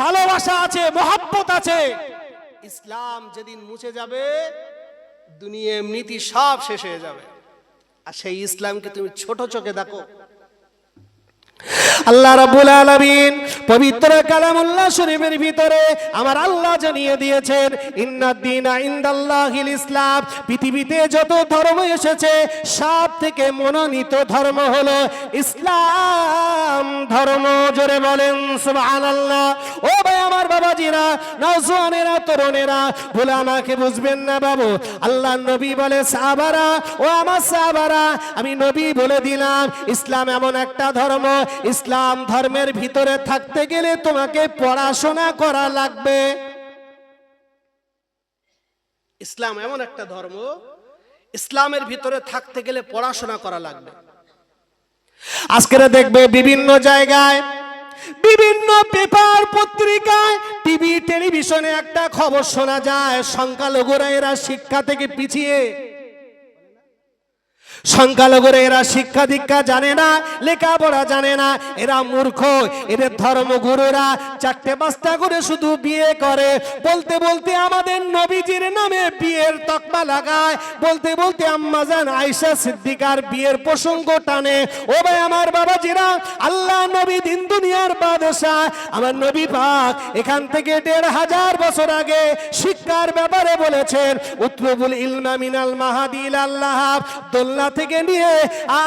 B: ভালোবাসা আছে, মহব্বত আছে। ইসলাম যেদিন মুছে যাবে, দুনিয়া এমনিতে সব শেষ হয়ে যাবে। আর সেই ইসলামকে তুমি ছোট চোখে দেখো। আল্লাহ রাব্বুল আলামিন পবিত্র কালামুল্লাহ শরীফের ভিতরে আমার আল্লাহ জানিয়ে দিয়েছেন, ইন্নাদ দীনা ইনদাল্লাহিল ইসলাম। পৃথিবীতে যত ধর্ম এসেছে সব থেকে মনোনীত ধর্ম হলো ইসলাম ধর্ম। জোরে বলেন সুবহানাল্লাহ। ও ভাই আমার বাবাজিরা, নওজওয়ানেরা, তরুণেরা, ভুলে আমাকে বুঝবেন না বাবু। আল্লাহ নবী বলে, সাহাবারা, ও আমার সাহাবারা, আমি নবী বলে দিলাম, ইসলাম এমন একটা ধর্ম, ইসলাম ধর্মের ভিতরে থাকতে গেলে তোমাকে পড়াশোনা করা লাগবে। ইসলাম এমন একটা ধর্ম, ইসলামের ভিতরে থাকতে গেলে পড়াশোনা করা লাগবে। আজকে দেখবে বিভিন্ন জায়গায়, বিভিন্ন পেপার পত্রিকায়, টিভি টেলিভিশনে একটা খবর শোনা যায়, সংখ্যালঘুরা এরা শিক্ষা থেকে পিছিয়ে। সংখ্যালঘুরা এরা শিক্ষা দীক্ষা জানে না, লেখাপড়া জানে না, এরা মূর্খ। এদের ধর্মগুরুরা 4-5টা করে শুধু বিয়ে করে। বলতে বলতে আমাদের নবীজির নামে বিয়ের তকমা লাগায়, বলতে বলতে আম্মাজান আয়েশা সিদ্দিকার বিয়ের প্রসঙ্গ টানে। ও ভাই আমার বাবাজিরা, আল্লাহ নবী দিন দুনিয়ার বাদশাহ, আমার নবী পাক এখান থেকে 1500 বছর আগে শিক্ষার ব্যাপারে বলেছেন, উতলুবুল ইলমা মিনাল মাহাদি ইলাল লাহাব, দোলনা থেকে নিয়ে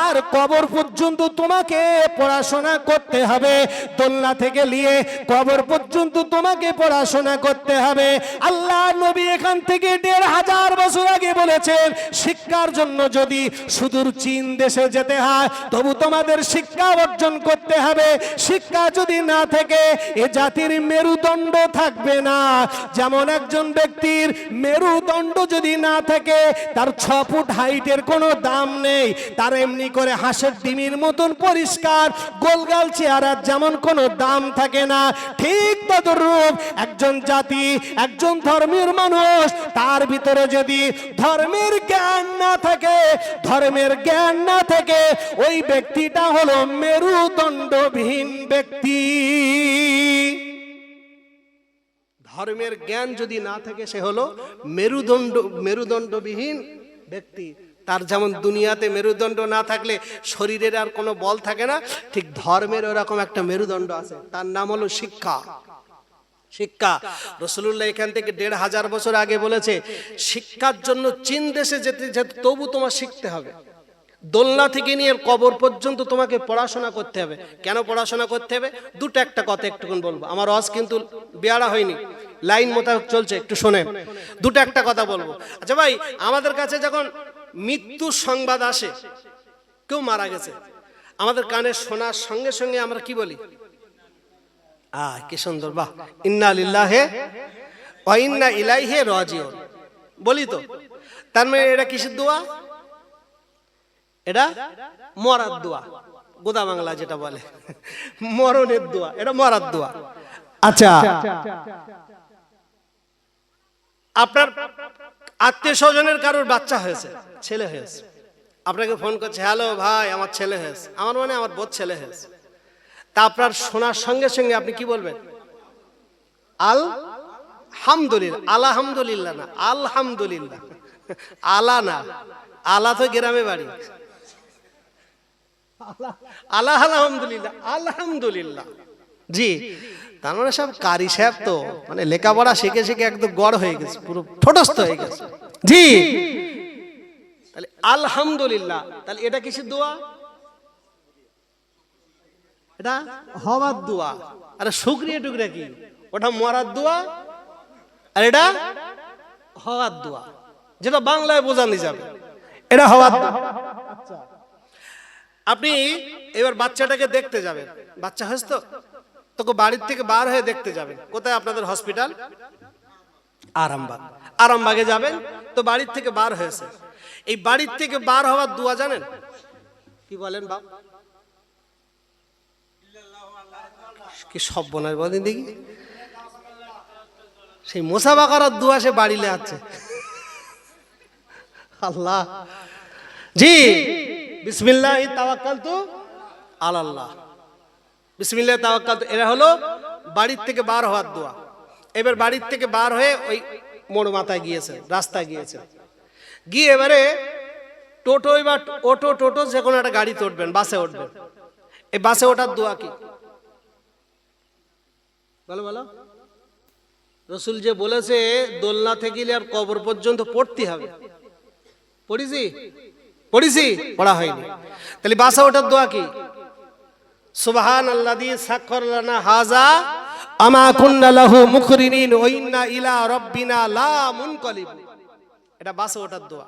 B: আর কবর পর্যন্ত তোমাকে পড়াশোনা করতে হবে। দোলনা থেকে নিয়ে কবর পর্যন্ত তোমাকে পড়াশোনা করতে হবে। আল্লাহ নবী এখান থেকে 1500 বছর আগে বলেছেন, শিক্ষার জন্য যদি সুদূর চীন দেশে যেতে হয় তবু তোমাদের শিক্ষা অর্জন করতে হবে। শিক্ষা যদি না থেকে এ জাতির মেরুদণ্ড থাকবে না। যেমন একজন ব্যক্তির মেরুদণ্ড যদি না থাকে, তার 6 ফুট হাইটের কোনো দাম
A: নেই, তার এমনি করে হাঁসের ডিমের মতন পরিষ্কার গোলগাল চেহারার যেমন কোনো দাম থাকে না, ঠিক তদরূপ একজন জাতি, একজন ধর্মের মানুষ, তার ভিতরে যদি ধর্মের জ্ঞান না থাকে, ধর্মের জ্ঞান না থাকে, ওই ব্যক্তিটা হলো মেরুদণ্ডবিহীন ব্যক্তি।
B: ধর্মের জ্ঞান যদি না থাকে সে হলো মেরুদণ্ডবিহীন ব্যক্তি। তার যেমন দুনিয়াতে মেরুদণ্ড না থাকলে শরীরের আর কোনো বল থাকে না, ঠিক ধর্মের ওরকম একটা মেরুদণ্ড আছে, তার নাম হলো শিক্ষা। শিক্ষা রাসূলুল্লাহ এখান থেকে ১৫০০ বছর আগে বলেছে, শিক্ষার জন্য চীন দেশে যেতে যেতে তবু তোমার শিখতে হবে। দোলনা থেকে নিয়ে কবর পর্যন্ত তোমাকে পড়াশোনা করতে হবে। কেন পড়াশোনা করতে হবে? দুটো একটা কথা একটুক্ষণ বলবো, আমার ওয়াজ কিন্তু বেয়ারা হয়নি, লাইন মোতাবেক চলছে, একটু শোনেন। দুটো একটা কথা বলবো। আচ্ছা ভাই, আমাদের কাছে যখন মৃত্যুর সংবাদ আসে, কেউ মারা গেছে, আমাদের কানে শোনার সঙ্গে সঙ্গে আমরা কি বলি? কি সুন্দর, বাহ, ইন্না লিল্লাহি ওয়া ইন্না ইলাইহি রাজিউন বলি তো। তার মানে এটা কিসের দোয়া? এটা মরার দোয়া, গোদা বাংলা যেটা বলে মরণের দোয়া, এটা মরার দোয়া।
A: আচ্ছা,
B: আপনার আত্মীয় স্বজনের কারোর বাচ্চা হয়েছে, ছেলে হয়েছে, আপনাকে ফোন করছে, হ্যালো ভাই আমার ছেলে হয়েছে, আমার মানে আমার বোধ ছেলে হয়েছে। তা আপনার শোনার সঙ্গে সঙ্গে আপনি কি বলবেন? আলহামদুলিল্লাহ। আলহামদুলিল্লাহ না, আলহামদুলিল্লাহ। আলা না, আলা তো গ্রামে বাড়ি, আল্লাহ আলহামদুলিল্লাহ, আলহামদুলিল্লাহ। জি, তার মানে সব কারি সাহেব তো, মানে লেখাপড়া শিখে শিখে একদম গড় হয়ে গেছে, পুরো ঠোঁটস্থ হয়ে গেছে।
A: জি,
B: তাহলে আলহামদুলিল্লাহ, তাহলে এটা কিসের দোয়া? এটা হওয়ার দোয়া। আরে শুকরিয়া টুকরা কি? ওটা মরার দোয়া, আর এটা হওয়ার দোয়া, যেটা বাংলায় বোঝানো যাবে, এটা হওয়ার দোয়া। আপনি এবার বাচ্চাটাকে দেখতে যাবেন, বাচ্চা হয়েছে তো, তোকে বাড়ির থেকে বার হয়ে দেখতে যাবেন। কোথায় আপনাদের হসপিটাল? আরামবাগ। আরামবাগে যাবেন তো বাড়ির থেকে বার হয়েছে, এই বাড়ির থেকে বার হওয়ার দোয়া জানেন? কি বলেন বাপ? কি সব বোনার বলেন দেখি, সেই মোসাফা করার দোয়া সে বাড়িলে আছে। আল্লাহ, জি, বিসমিল্লাহি তাওয়াক্কালতু আলাল্লাহ, বিসমিল্লাহি তাওয়াক্কালতু, এরা হলো বাড়ির থেকে বার হওয়ার দোয়া। এবার বাড়ির থেকে বার হয়ে ওই মোড় মাথায় গিয়েছে, রাস্তায় গিয়েছে, গিয়ে এবারে টোটো বা টোটো যে কোনো একটা গাড়িতে উঠবেন, বাসে উঠবেন। এই বাসে ওঠার দোয়া কি? বলো বলো। রসুল যে বলেছে দোলনা থেকে আর কবর পর্যন্ত পড়তে হবে, পড়েছি? পড়া হয়নি। তাহলে বাসা ওঠার দোয়া কি? সুবহানাল্লাযী সাখখারা লানা হাযা আমা কুন্না লাহু মুকরিনিন ওয়া ইন্না ইলা রাব্বিনা লা মুনকালিব। এটা বাসে ওঠার দোয়া।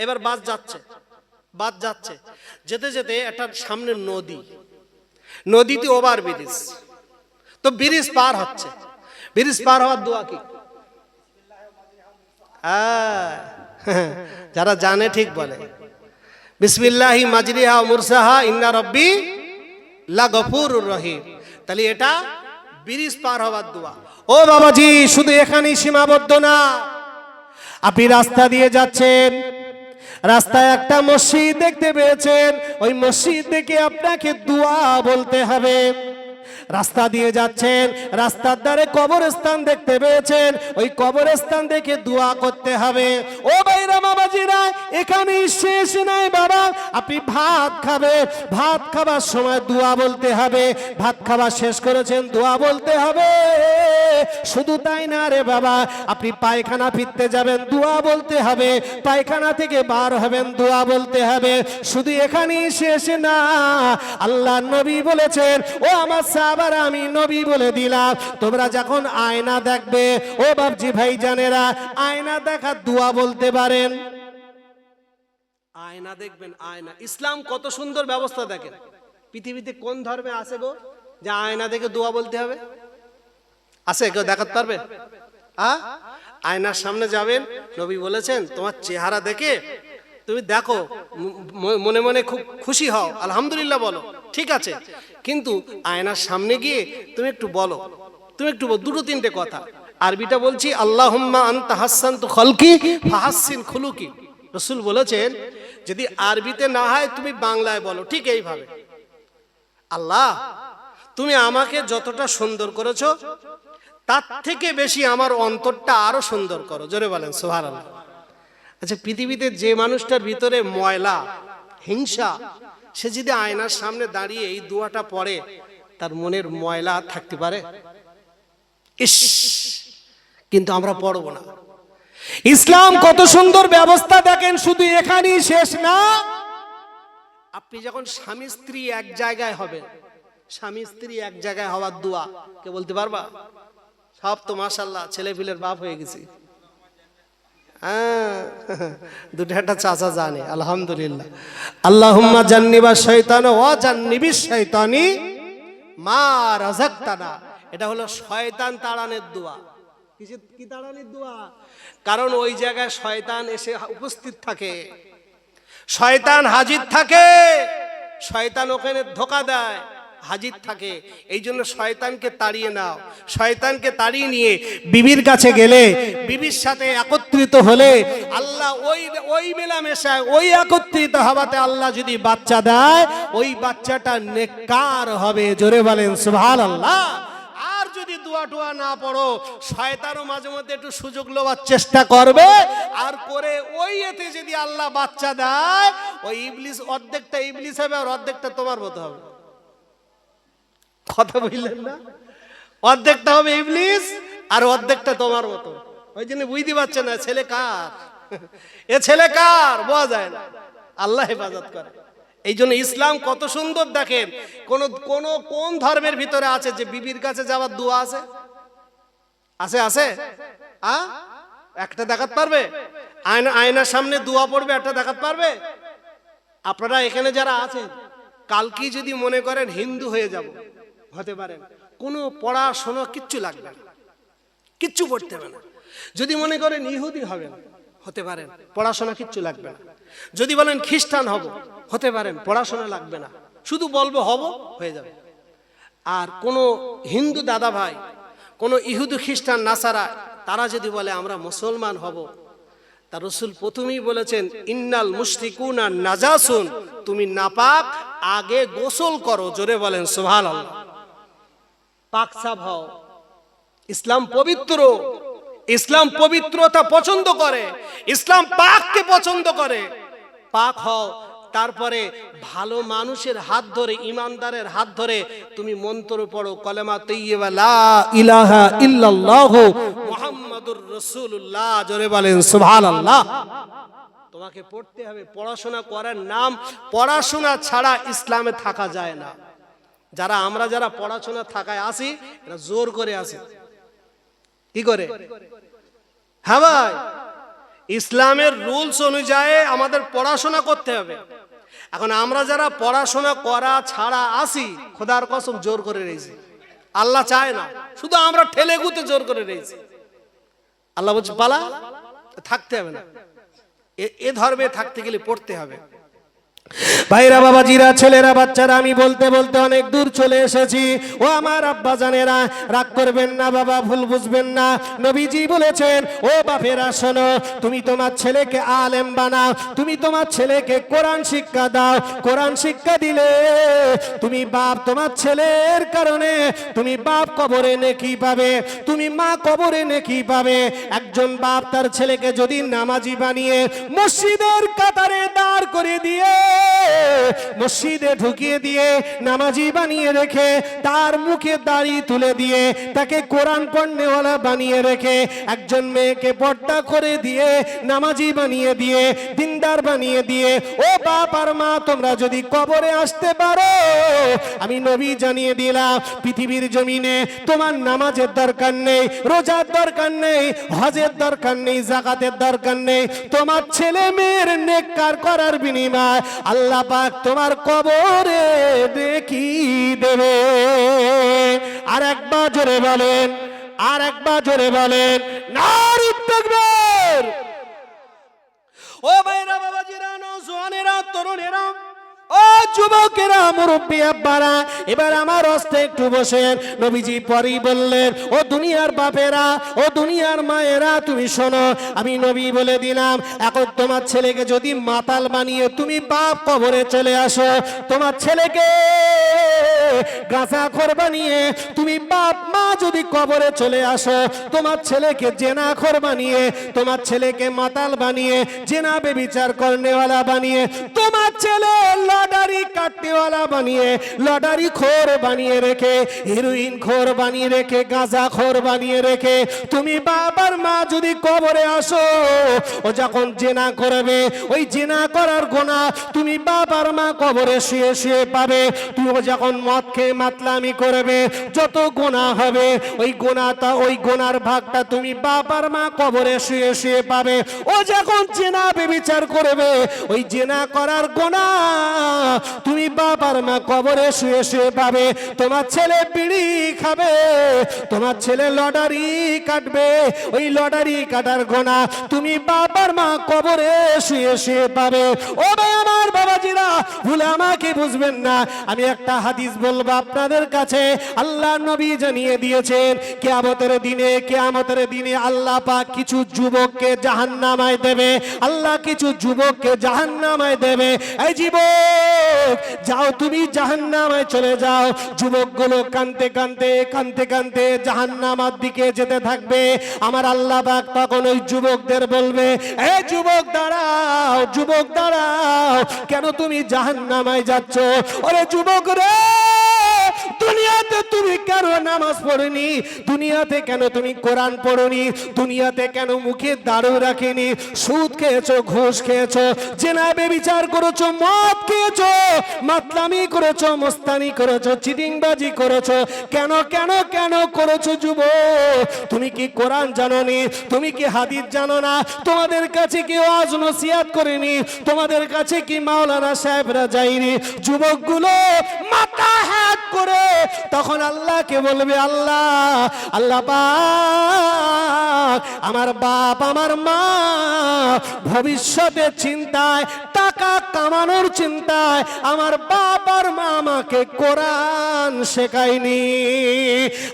B: এবার বাস যাচ্ছে, যেতে যেতে একটা সামনে নদীতে ওভার ব্রিজ, তো ব্রিজ পার হচ্ছে, ব্রিজ পার হওয়ার দোয়া কি? যারা জানে ঠিক বলে, বিসমিল্লাহি মাজরিহা ওয়া মুরসাহা ইন্না রাব্বি লাগফুরুর রহিম। তাহলে এটা ব্রিজ পার হওয়ার দোয়া।
A: ও বাবাজি, শুধু এখানেই সীমাবদ্ধ না, আপনি রাস্তা দিয়ে যাচ্ছেন, রাস্তায় একটা মসজিদ দেখতে পেয়েছেন, ওই মসজিদ দেখে আপনাকে দোয়া বলতে হবে। রাস্তা দিয়ে যাচ্ছেন, রাস্তার ধারে কবরস্থান দেখতে পেয়েছেন, ওই কবরস্থান দেখে দোয়া করতে হবে। ও ভাইরা বাবাজিরা, এখানেই শেষ নাই বাবা, আপনি ভাত খাবেন, ভাত খাবার সময় দোয়া বলতে হবে, ভাত খাবার শেষ করেছেন দোয়া বলতে হবে। শুধু তাই না রে বাবা, আপনি পায়খানা ফিরতে যাবেন দোয়া বলতে হবে, পায়খানা থেকে বার হবেন দোয়া বলতে হবে। শুধু এখানেই শেষ না, আল্লাহ নবী বলেছেন, ও আমার সাহাবারা, আমি নবী বলে দিলাম, তোমরা যখন আয়না দেখবে, ও বাপজি ভাই জানেরা, আয়না দেখার দোয়া বলতে পারেন।
B: আয়না দেখবেন, আয়না। ইসলাম কত সুন্দর ব্যবস্থা, দেখেন পৃথিবীতে কোন ধর্মে আছে গো যে আয়না দেখে দোয়া বলতে হবে? আছে কেউ দেখাতে পারবে? আয়নার সামনে যাবেন, নবী বলেছেন তোমার চেহারা দেখে তুমি দেখো, মনে মনে খুব খুশি হও, আলহামদুলিল্লাহ বলো, ঠিক আছে, কিন্তু আয়নার সামনে গিয়ে তুমি একটু বলো, দুটো তিনটে কথা। আরবিটা বলছি, আল্লাহুম্মা আনতা হাসানতু খালকি ফাহাসসিন খুলুকি। রাসূল বলেছেন, যদি আরবিতে না হয় তুমি বাংলায় বলো, ঠিক এইভাবে, আল্লাহ তুমি আমাকে যতটা সুন্দর করেছো তার থেকে বেশি আমার অন্তরটা আরো সুন্দর করো। জোরে বলেন সুবহানাল্লাহ। আচ্ছা, পৃথিবীতে যে মানুষটার ভিতরে ময়লা, হিংসা, সে যদি আয়নার সামনে দাঁড়িয়ে এই দোয়াটা পড়ে, তার মনের ময়লা থাকতে পারে? ইস, কিন্তু আমরা পড়বো না।
A: ইসলাম কত সুন্দর ব্যবস্থা দেখেন, শুধু এখানেই শেষ না।
B: আপনি যখন স্বামী স্ত্রী এক জায়গায় হবেন, স্বামী স্ত্রী এক জায়গায় হওয়ার দোয়া কে বলতে পারবা? সব তো মাশাআল্লাহ ছেলে পিলের বাপ হয়ে গেছি। হ্যাঁ, দুটো একটা চাচা জানে, আলহামদুলিল্লাহ। আল্লাহুম্মা জান্নিবা শাইতানা ওয়া জান্নিবিশ শাইতানি মা রাযাকতানা। এটা হলো শয়তান তাড়ানোর দোয়া। কি তাড়ানোর দোয়া? কারণ ওই জায়গায় শয়তান এসে উপস্থিত থাকে, শয়তান হাজির থাকে, শয়তান ওখানে ধোঁকা দেয়, হাজির থাকে। এই জন্য শয়তানকে তাড়িয়ে নাও। শয়তানকে তাড়িয়ে নিয়ে বিবির কাছে গেলে, বিবির সাথে একত্রিত হলে, আল্লাহ ওই মেলামেশায়, ওই একত্রিত হওয়াতে আল্লাহ যদি বাচ্চা দেয়, ওই বাচ্চাটা নেককার হবে। জোরে বলেন সুবহানাল্লাহ। আর যদি দোয়া টোয়া না পড়ো, শয়তানও মাঝে মধ্যে একটু সুযোগ লওয়ার চেষ্টা করবে, আর করে ওই এতে যদি আল্লাহ বাচ্চা দেয়, ওই ইবলিস অর্ধেকটা ইবলিস হবে আর অর্ধেকটা তোমার মতো হবে। কথা বুঝলেন না? অর্ধেকটা হবে ইবলিস আর অর্ধেকটা তোমার মতো। ওই জন্য বুঝতে পারছে না ছেলে কার, এ ছেলে কার বোঝা যায় না। আল্লাহ হেফাজত করে। এই জন্য ইসলাম কত সুন্দর দেখেন। কোন ধর্মের ভিতরে আছে যে বিবির কাছে যাওয়ার দোয়া আছে? আছে আছে? একটা দেখাতে পারবে? আয়নার সামনে দোয়া পড়বে, একটা দেখাতে পারবে? আপনারা এখানে যারা আছেন, কালকে যদি মনে করেন হিন্দু হয়ে যাব, হতে পারেন, কোনো পড়াশোনা কিচ্ছু লাগবে না, কিচ্ছু পড়তে হবে না। যদি মনে করেন ইহুদি হবেন, হতে পারেন, পড়াশোনা কিচ্ছু লাগবে না। যদি বলেন খ্রিস্টান হব, হতে পারেন, পড়াশোনা লাগবে না, শুধু বলবো হব, হয়ে যাবে। আর কোনো হিন্দু দাদা ভাই, কোনো ইহুদি খ্রিস্টান নাসারা, তারা যদি বলে আমরা মুসলমান হব, তা রাসূল প্রথমেই বলেছেন, ইন্নাল মুশরিকুনা নাজাসুন, তুমি নাপাক, আগে গোসল করো। জোরে বলেন সুবহানাল্লাহ। পাক সাফ হও। ইসলাম পবিত্র, ইসলাম পবিত্রতা পছন্দ করে, ইসলাম পাককে পছন্দ করে। পাক হও, তারপরে ভালো মানুষের হাত ধরে, ইমানদারের হাত ধরে তুমি মন্ত্র পড়ো, কলেমা তাইয়্যিবা লা ইলাহা ইল্লাল্লাহু মুহাম্মাদুর রাসূলুল্লাহ। জোরে বলেন সুবহানাল্লাহ। তোমাকে পড়তে হবে। পড়াশোনা করার নাম, পড়াশোনা ছাড়া ইসলামে থাকা যায় না। আমরা যারা পড়াশোনা থাকায় আসি, এরা জোর করে আসি। কি করে? হ্যাঁ ভাই, ইসলামের রুলস অনুযায়ী আমাদের পড়াশোনা করতে হবে। এখন আমরা যারা পড়াশোনা করা ছাড়া আসি, খোদার কসম জোর করে রয়েছি। আল্লাহ চায় না, শুধু আমরা ঠেলে গুতে জোর করে রয়েছি। আল্লাহ বলছে পালা, থাকতে হবে না। এ ধর্মে থাকতে গেলে পড়তে হবে।
A: ভাইরা, বাবাজিরা, ছেলেরা, বাচ্চারা, আমি বলতে বলতে অনেক দূর চলে এসেছি। ও আমার আব্বা জানেরা, রাগ করবেন না বাবা, ভুল বুঝবেন না। নবীজি বলেছেন, ও বাপেরা শোনো, তুমি তোমার ছেলেকে আলেম বানাও, তুমি তোমার ছেলেকে কোরআন শিক্ষা দাও। কোরআন শিক্ষা দিলে তুমি বাপ, তোমার ছেলের কারণে তুমি বাপ কবরে নেকি পাবে, তুমি মা কবরে নেকি পাবে। একজন বাপ তার ছেলেকে যদি নামাজি বানিয়ে মসজিদের কাতারে দাঁড় করে দিয়ে, মসজিদে ঢুকিয়ে দিয়ে, নামাজি বানিয়ে রেখে, তার মুখে দাড়ি তুলে দিয়ে, তাকে কোরআন পড়নেওয়ালা বানিয়ে রেখে, একজন মেয়েকে পর্দা করে দিয়ে, নামাজি বানিয়ে দিয়ে, দিনদার বানিয়ে দিয়ে, ও বাপ আর মা, তোমরা যদি কবরে আসতে পারো, আমি নবী জানিয়ে দিলাম, পৃথিবীর জমিনে তোমার নামাজের দরকার নেই, রোজার দরকার নেই, হজের দরকার নেই, যাকাতের দরকার নেই। তোমার ছেলে মেয়ের নেককার করার বিনিময় আল্লাহ পাক তোমার কবরে নেকি দেবে। আর একবার জোরে বলেন, আর একবার জোরে বলেন, নারে তাকবীর। ও ভাইরা, বাবাজিরা, নওজোয়ানেরা, তরুণেরা, ও যুবকেরা, মুরব্বী আব্বারা, এবার আমার হস্তে একটু বসেন। নবীজি পরেই বললেন, ও দুনিয়ার বাপেরা, ও দুনিয়ার মায়েরা, তুমি শোনো, আমি নবী বলে দিলাম, এখন তোমার ছেলেকে যদি মাতাল বানিয়ে তুমি বাপ কবরে চলে আসো, তোমার ছেলেকে গাঁজাখোর বানিয়ে তুমি বাপ মা যদি কবরে চলে আসো, তোমার ছেলেকে জেনাখোর বানিয়ে, তোমার ছেলেকে মাতাল বানিয়ে, জেনা বেবিচার করনেওয়ালা বানিয়ে, তোমার ছেলে লটারি কাটনেওয়ালা বানিয়ে, লটারি খোর বানিয়ে রেখে, হিরোইন খোর বানিয়ে রেখে, গাঁজা খোর বানিয়ে রেখে তুমি বাবার মা যদি কবরে আসো, ও যখন জেনা করবে, ওই জেনা করার গোনা তুমি বাবার মা কবরে শুয়ে শুয়ে পাবে। তুমি যখন মদ খেয়ে মাতলামি করবে, যত গোনা হবে, ওই গোনাটা, ওই গোনার ভাগটা তুমি বাবার মা কবরে শুয়ে শুয়ে পাবে। ও যখন জেনা বেবিচার করবে, ওই জেনা করার গোনা তুমি বাবার মা কবরে শুয়ে শুয়ে পাবে। তোমার ছেলে বিড়ি খাবে, তোমার ছেলে লটারি কাটবে, ওই লটারি কাটার গোনা তুমি বাবার মা কবরে শুয়ে শুয়ে পাবে। ও ভাই আমার, বাবাজিরা, ভুলে আমাকে বুঝবেন না, আমি একটা হাদিস বলবো আপনাদের কাছে। আল্লাহ নবী জানিয়ে দিয়েছেন, কিয়ামতের দিনে আল্লাহ পাক কিছু যুবককে জাহান্নামায় দেবে। আল্লাহ কিছু যুবককে জাহান্নামায় দেবে। এই যুবক, যাও তুমি জাহান্নামায় চলে যাও। যুবকগুলো কাঁদতে কাঁদতে কাঁদতে কাঁদতে জাহান্নামার দিকে যেতে থাকবে। আমার আল্লাহ পাক তখন ওই যুবকদের বলবে, এ যুবক দাঁড়াও, যুবক দাঁড়াও, কেন তুমি জাহান্নামায় যাচ্ছ? ওরে যুবক রে, দুনিয়াতে তুমি কেন নামাজ পড়নি? দুনিয়াতে কেন তুমি কোরআন পড়নি? দুনিয়াতে কেন মুখে দাড়ু রাখেনি? সুদ খেয়েছো, ঘুষ খেয়েছো, জেনা বেবিচার করেছো, মদ খেয়েছো, মাতলামি করেছো, মস্তানি করেছো, চিটিংবাজি করেছো, কেন কেন কেন করেছো? যুবক, তুমি কি কোরআন জানোনি? তুমি কি হাদিস জানো না? তোমাদের কাছে কি ওয়াজ নসিহত করেনি? তোমাদের কাছে কি মাওলানা সাহেবরা যায়নি? যুবকগুলো মাথা হাত করে তখন আল্লাহকে বলবে, আল্লাহ, আল্লাহ পাক, আমার বাপ আমার মা ভবিষ্যতের চিন্তায়, টাকা কামানোর চিন্তায় আমার বাপ আর মা আমাকে কোরআন শেখায়নি,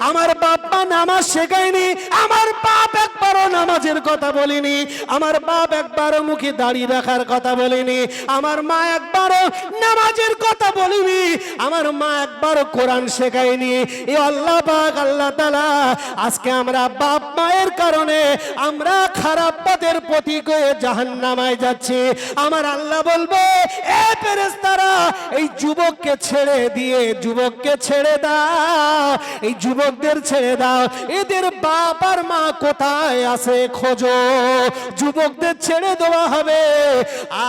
A: আমার বাপ মা নামাজ শেখায়নি, আমার বাপ একবারও নামাজের কথা বলিনি, আমার বাপ একবারও মুখে দাঁড়িয়ে রাখার কথা বলিনি, আমার মা একবারও নামাজের কথা বলিনি, আমার মা একবারও কোরআন শেখায়নি। এ আল্লাহ পাক, আল্লাহ তাআলা, আজকে আমরা বাপ মায়ের কারণে আমরা খারাপ পথের প্রতীক হয়ে জাহান্নামায় যাচ্ছি। আমার আল্লাহ বলবে, এ ফেরেশতারা, এই যুবককে ছেড়ে দিয়ে, যুবককে ছেড়ে দাও, এই যুবকদের ছেড়ে দাও, এদের বাপ আর মা কোথায় আছে খোঁজো। যুবকদের ছেড়ে দেওয়া হবে,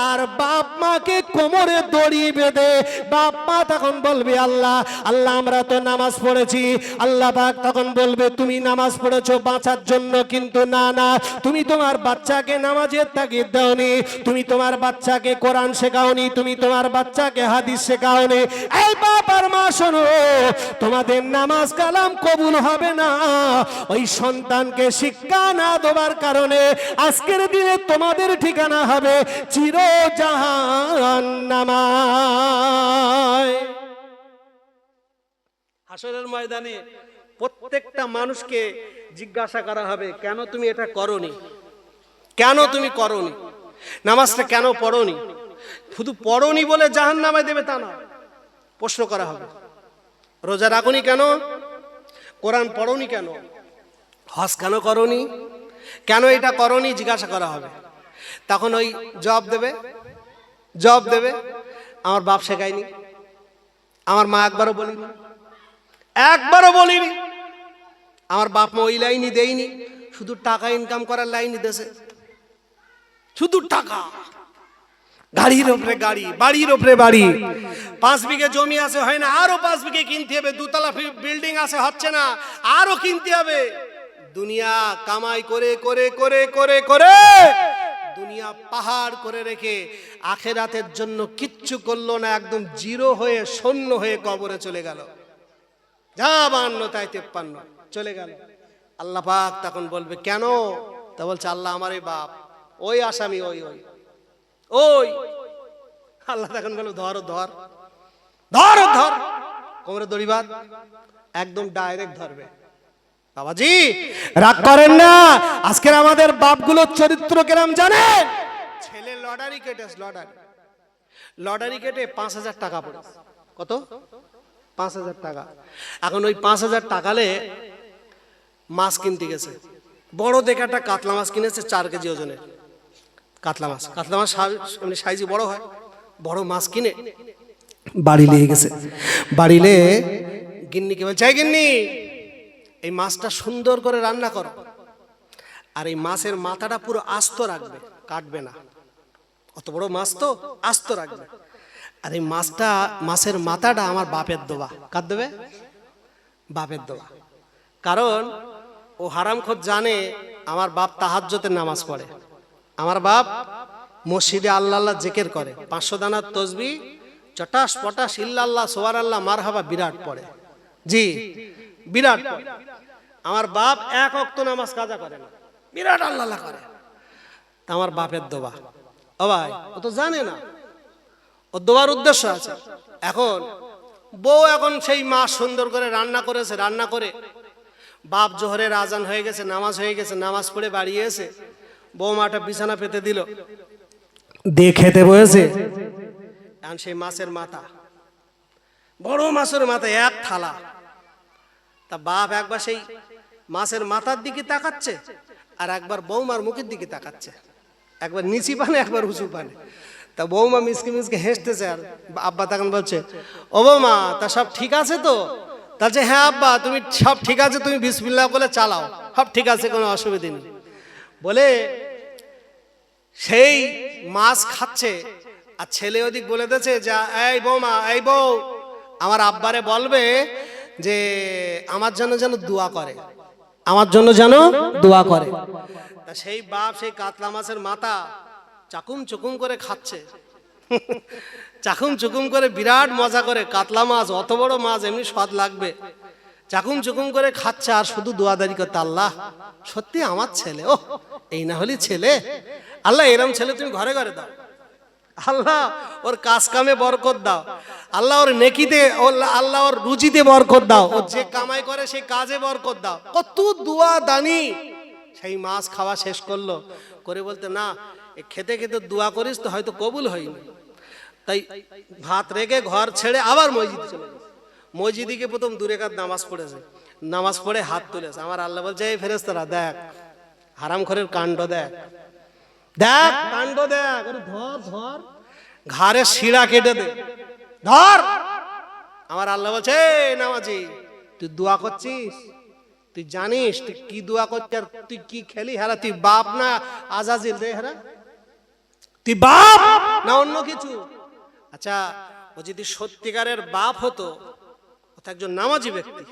A: আর বাপ মাকে কোমরে দড়ি বেঁধে বাপ মা তখন বলবে, আল্লাহ, আল্লাহ, আমরা তো নামাজ পড়েছি। আল্লাহ পাক তখন বলবে, তুমি নামাজ পড়েছো বাঁচার জন্য, কিন্তু না না, তুমি তোমার বাচ্চাকে নামাজের তাগিদ দাওনি, তুমি তোমার বাচ্চাকে কোরআন শেখাওনি, তুমি তোমার বাচ্চাকে হাদিস শেখাওনি। এই বাপ আর মা শোনো, তোমাদের নামাজ কালাম কবুল হবে না। ওই সন্তানকে শিক্ষা না দেওয়ার কারণে আজকের দিনে তোমাদের ঠিকানা হবে চির জাহান্নামায়।
B: হাসরের ময়দানে প্রত্যেকটা মানুষকে জিজ্ঞাসা করা হবে, কেন তুমি এটা করনি? কেন তুমি করনি? নামাজটা কেন পড়নি? শুধু পড়নি বলে জাহান্নামে দেবে তা না, প্রশ্ন করা হবে। রোজা রাখনি কেন? কোরআন পড়নি কেন? হজ কেন করনি? কেন এটা করনি? জিজ্ঞাসা করা হবে। তখন ওই জবাব দেবে, আমার বাপ শেখায়নি, আমার মা একবারও বলিনি, আমার বাপ মা ওই লাইনই দেয়নি, শুধু টাকা ইনকাম করার লাইনই দেশে, শুধু টাকা, গাড়ির উপরে গাড়ি, বাড়ির উপরে বাড়ি। 5 বিঘে জমি আছে, হয় না, আরো 5 বিঘে কিনতে হবে। 2 তলা বিল্ডিং আছে, হচ্ছে না, আরো কিনতে হবে। দুনিয়া কামাই করে করে করে করে করে দুনিয়া পাহাড় করে রেখে আখেরাতের জন্য কিচ্ছু করলো না, একদম জিরো হয়ে, শূন্য হয়ে কবরে চলে গেল। যা 52 তাই 53 চলে গেল। আল্লাহ পাক তখন বলবে, কেন? তা বলছে, আল্লাহ, আমার এই বাপ, ওই আসামি, ওই ওই আল্লাহ তখন বলো ধর ধর ধর ধর, কোমরে দড়ি বাঁধ, একদম ডাইরেক্ট ধরবে। বাবাজি
A: রাগ করেন না, আজকের আমাদের বাপগুলোর চরিত্র কেরাম জানেন?
B: ছেলে লটারি কেটেছে, লটারি কেটে 5,000 টাকা পড়ে। কত? 5,000 টাকা। এখন ওই 5,000 টাকালে মাছ কিনতে গেছে, বড় দেখে একটা কাতলা মাছ কিনেছে 4 কেজি ওজনের কাতলা মাছ। কাতলা মাছ মানে সাইজে বড় হয়, বড় মাছ কিনে বাড়ি নিয়ে গেছে। বাড়িলে গিন্নিকে বলছে, এই গিন্নি, এই মাছটা সুন্দর করে রান্না করো, আর এই মাছের মাথাটা পুরো আস্ত রাখবে, কাটবে না, অত বড় মাছ তো আস্ত রাখবে। আর এই মাছের মাথাটা আমার বাপের দোয়া। কার দেবে? বাপের দোয়া। কারণ ও হারামখোর জানে আমার বাপ তাহাজ্জুদের নামাজ পড়ে, আমার বাপ মসজিদে আল্লাহ আল্লাহ জিকির করে, 500 দানার তসবিহ চটাস পটাস ইল্লাল্লাহ সুবহানাল্লাহ মারহাবা বিরাট পড়ে। জি বিরাট পড়ে। আমার বাপ 1 ওয়াক্ত নামাজ কাজা করে না, বিরাট আল্লাহ আল্লাহ করে। তা আমার বাপের দোয়া। ও ভাই, ও তো জানে না ও দোয়ার উদ্দেশ্য আছে। এখন বউ এখন সেই মাছ সুন্দর করে রান্না করেছে, রান্না করে বাপ জোহরের আজান হয়ে গেছে, নামাজ হয়ে গেছে, নামাজ পড়ে বাড়ি এসে বৌমাটা বিছানা পেতে দিল, দিয়ে খেতে বসেছে। এখন সেই মাছের মাথা, বড় মাছের মাথা 1 থালা। তা বাপ একবার সেই মাছের মাথার দিকে তাকাচ্ছে, আর একবার বৌমার মুখের দিকে তাকাচ্ছে, একবার নিচি পানে একবার উঁচু পানে। তা বৌমা মিসকে মিসকে হেসতেছে, আর আব্বা তখন বলছে, ও বৌমা, তা সব ঠিক আছে তো? তাহলে হ্যাঁ আব্বা, তুমি সব ঠিক আছে, তুমি বিসমিল্লাহ বলে চালাও, সব ঠিক আছে, কোনো অসুবিধা নেই বলে সেই মাছ খাচ্ছে। আর ছেলে ওদিক বলে দিয়েছে, যা এই বৌমা, এই বউ, আমার আব্বারে বলবে যে আমার জন্য যেন দোয়া করে, আমার জন্য যেন দোয়া করে। তা সেই বাপ সেই কাতলা মাছের মাথা চাকুম চুকুম করে খাচ্ছে, চাকুম চুকুম করে, বিরাট মজা করে। কাতলা মাছ, অত বড় মাছ, এমনি স্বাদ লাগবে, চাকুম চুকুম করে খাচ্ছে, আর শুধু দোয়াদারি করতে, আল্লাহ সত্যি আমার ছেলে, ও এই না হলে ছেলে, আল্লাহ এরম ছেলে তুমি ঘরে ঘরে দাও, আল্লাহ ওর কাজ কামে বরকত দাও, আল্লাহ ওর নেকিতে, আল্লাহ ওর রুজিতে বরকত দাও, ও যে কামাই করে সেই কাজে বরকত দাও। কত দোয়া দানি। সেই মাছ খাওয়া শেষ করলো, করে বলতে, না খেতে খেতে দোয়া করিস তো হয়তো কবুল হয়নি। তাই ভাত রেখে ঘর ছেড়ে আবার মসজিদে চলে গেছে। মসজিদে গিয়ে প্রথম 2 রাকাত নামাজ পড়েছে, নামাজ পড়ে হাত তুলেছে। আমার আল্লাহ বলছে, এই ফেরেশতারা দেখ হারামখোরের কাণ্ড, দেখ দেখ কাণ্ড দেখ, ধর ধর, ঘাড়ে শিরা কেটে দে, ধর। আমার আল্লাহ বলছে, এই নামাজি, তুই দোয়া করছিস, তুই জানিস তুই কি দোয়া করছিস, আর তুই কি খেলি? হারা তুই বাপ না আজাজিল রে? হারা তুই বাপ না অন্য কিছু? আচ্ছা, ও যদি সত্যিকারের বাপ হতো, ও তো একজন নামাজি ব্যক্তি,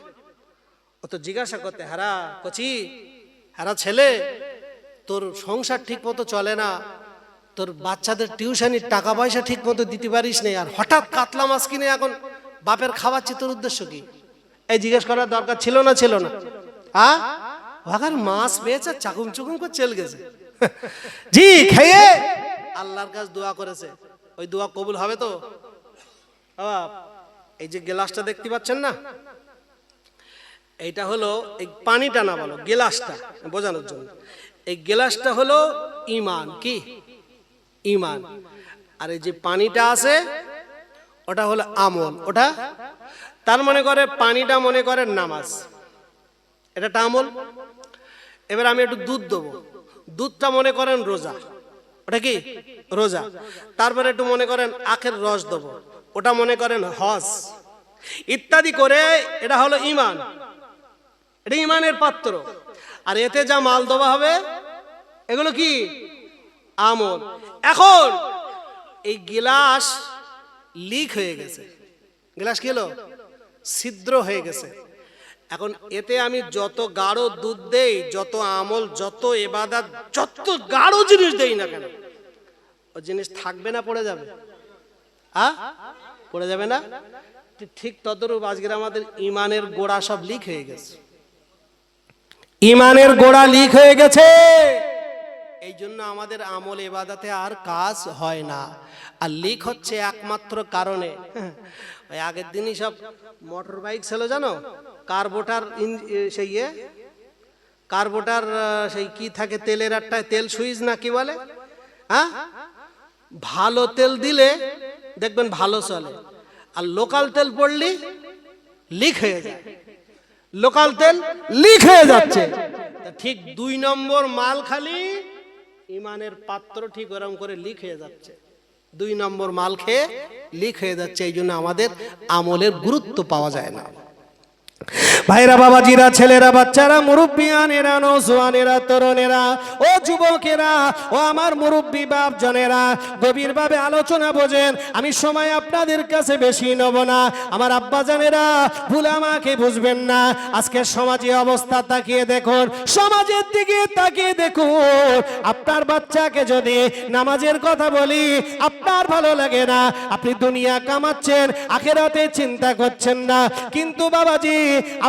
B: ও তো জিজ্ঞাসা করতে, হারা কচি, হারা ছেলে, তোর সংসার ঠিক মতো চলে না, তোর বাচ্চাদের টিউশনির টাকা পয়সা ঠিক মতো দিতে পারিস না, আর হঠাৎ কাতলা মাছ কিনে এখন বাপের খাওয়াচ্ছি, তোর উদ্দেশ্য কি? এই জিজ্ঞেস করার দরকার ছিল না? ছিল না? ওখানে মাছ পেয়েছে, চাকুম চুকুম করে চলে গেছে। জি খেয়ে আল্লাহর কাছে দোয়া করেছে, ওই দোয়া কবুল হবে তো? এই যে গ্লাসটা দেখতে পাচ্ছেন না, এইটা হলো, এই পানিটা না বলো, গ্লাসটা বোঝানোর জন্য, এই গ্লাসটা হলো ঈমান। কি ঈমান? আর এই যে পানিটা আছে ওটা হলো আমল। ওটা তার মনে করে পানিটা মনে করেন নামাজ, এটা আমল। এবার আমি একটু দুধ দেবো, দুধটা মনে করেন রোজা, ওটা কি রোজা। তারপরে একটু মনে করেন আখের রস দেবো, ওটা মনে করেন হজ, ইত্যাদি করে এটা হলো ঈমান, এটা ঈমানের পাত্র। আর এতে যা মাল দেওয়া হবে এগুলো কি আমল। এখন এই গিলাস লিক হয়ে গেছে, গ্লাস কি হলো? ছিদ্র হয়ে গেছে। এখন এতে আমি যত গাঢ় দুধ দেই, যত আমল, যত ইবাদত, যত গাঢ় জিনিস দেই না কেন, ও জিনিস থাকবে না পড়ে যাবে? পড়ে যাবে না? ঠিক তদরূপ আজকের আমাদের ইমানের গোড়া সব লিক হয়ে গেছে, ইমানের গোড়া লিক হয়ে গেছে। এই জন্য আমাদের আমল ইবাদতে আর কাজ হয় না। আর লিক হচ্ছে একমাত্র কারণে, ওই আগের দিনই সব মোটর বাইক ছিল জানো, কার্বোটার সেই কার্বোটার সেই কি থাকে তেলের একটা তেল সুইচ না কি বলে, হ্যাঁ, ভালো তেল দিলে দেখবেন ভালো চলে, আর লোকাল তেল পড়লি লিক হয়ে যায়, লোকাল তেল লিক হয়ে যাচ্ছে। ঠিক 2 নম্বর মাল খালি ইমানের পাত্র ঠিক ওরকম করে লিক হয়ে যাচ্ছে, 2 নম্বর মাল খেয়ে লিক হয়ে যাচ্ছে। এই জন্য আমাদের আমলের গুরুত্ব পাওয়া যায় না।
A: ভাইরা, বাবাজিরা, ছেলেরা, বাচ্চারা, মুরব্বিয়ানেরা, নওজোয়ানেরা, তরুণেরা, ও যুবকেরা, ও আমার মুরব্বী বাপ জনেরা, গভীরভাবে আলোচনা বোঝেন। আমি সময় আপনাদের কাছে বেশি নেব না। আমার আব্বা জানেরা, ভুল আমাকে বুঝবেন না। আজকে সমাজে অবস্থা তাকিয়ে দেখুন, সমাজের দিকে তাকিয়ে দেখুন। আপনার বাচ্চাকে যদি নামাজের কথা বলি আপনার ভালো লাগে না, আপনি দুনিয়া কামাচ্ছেন, আখেরাতে চিন্তা করছেন না। কিন্তু বাবাজি,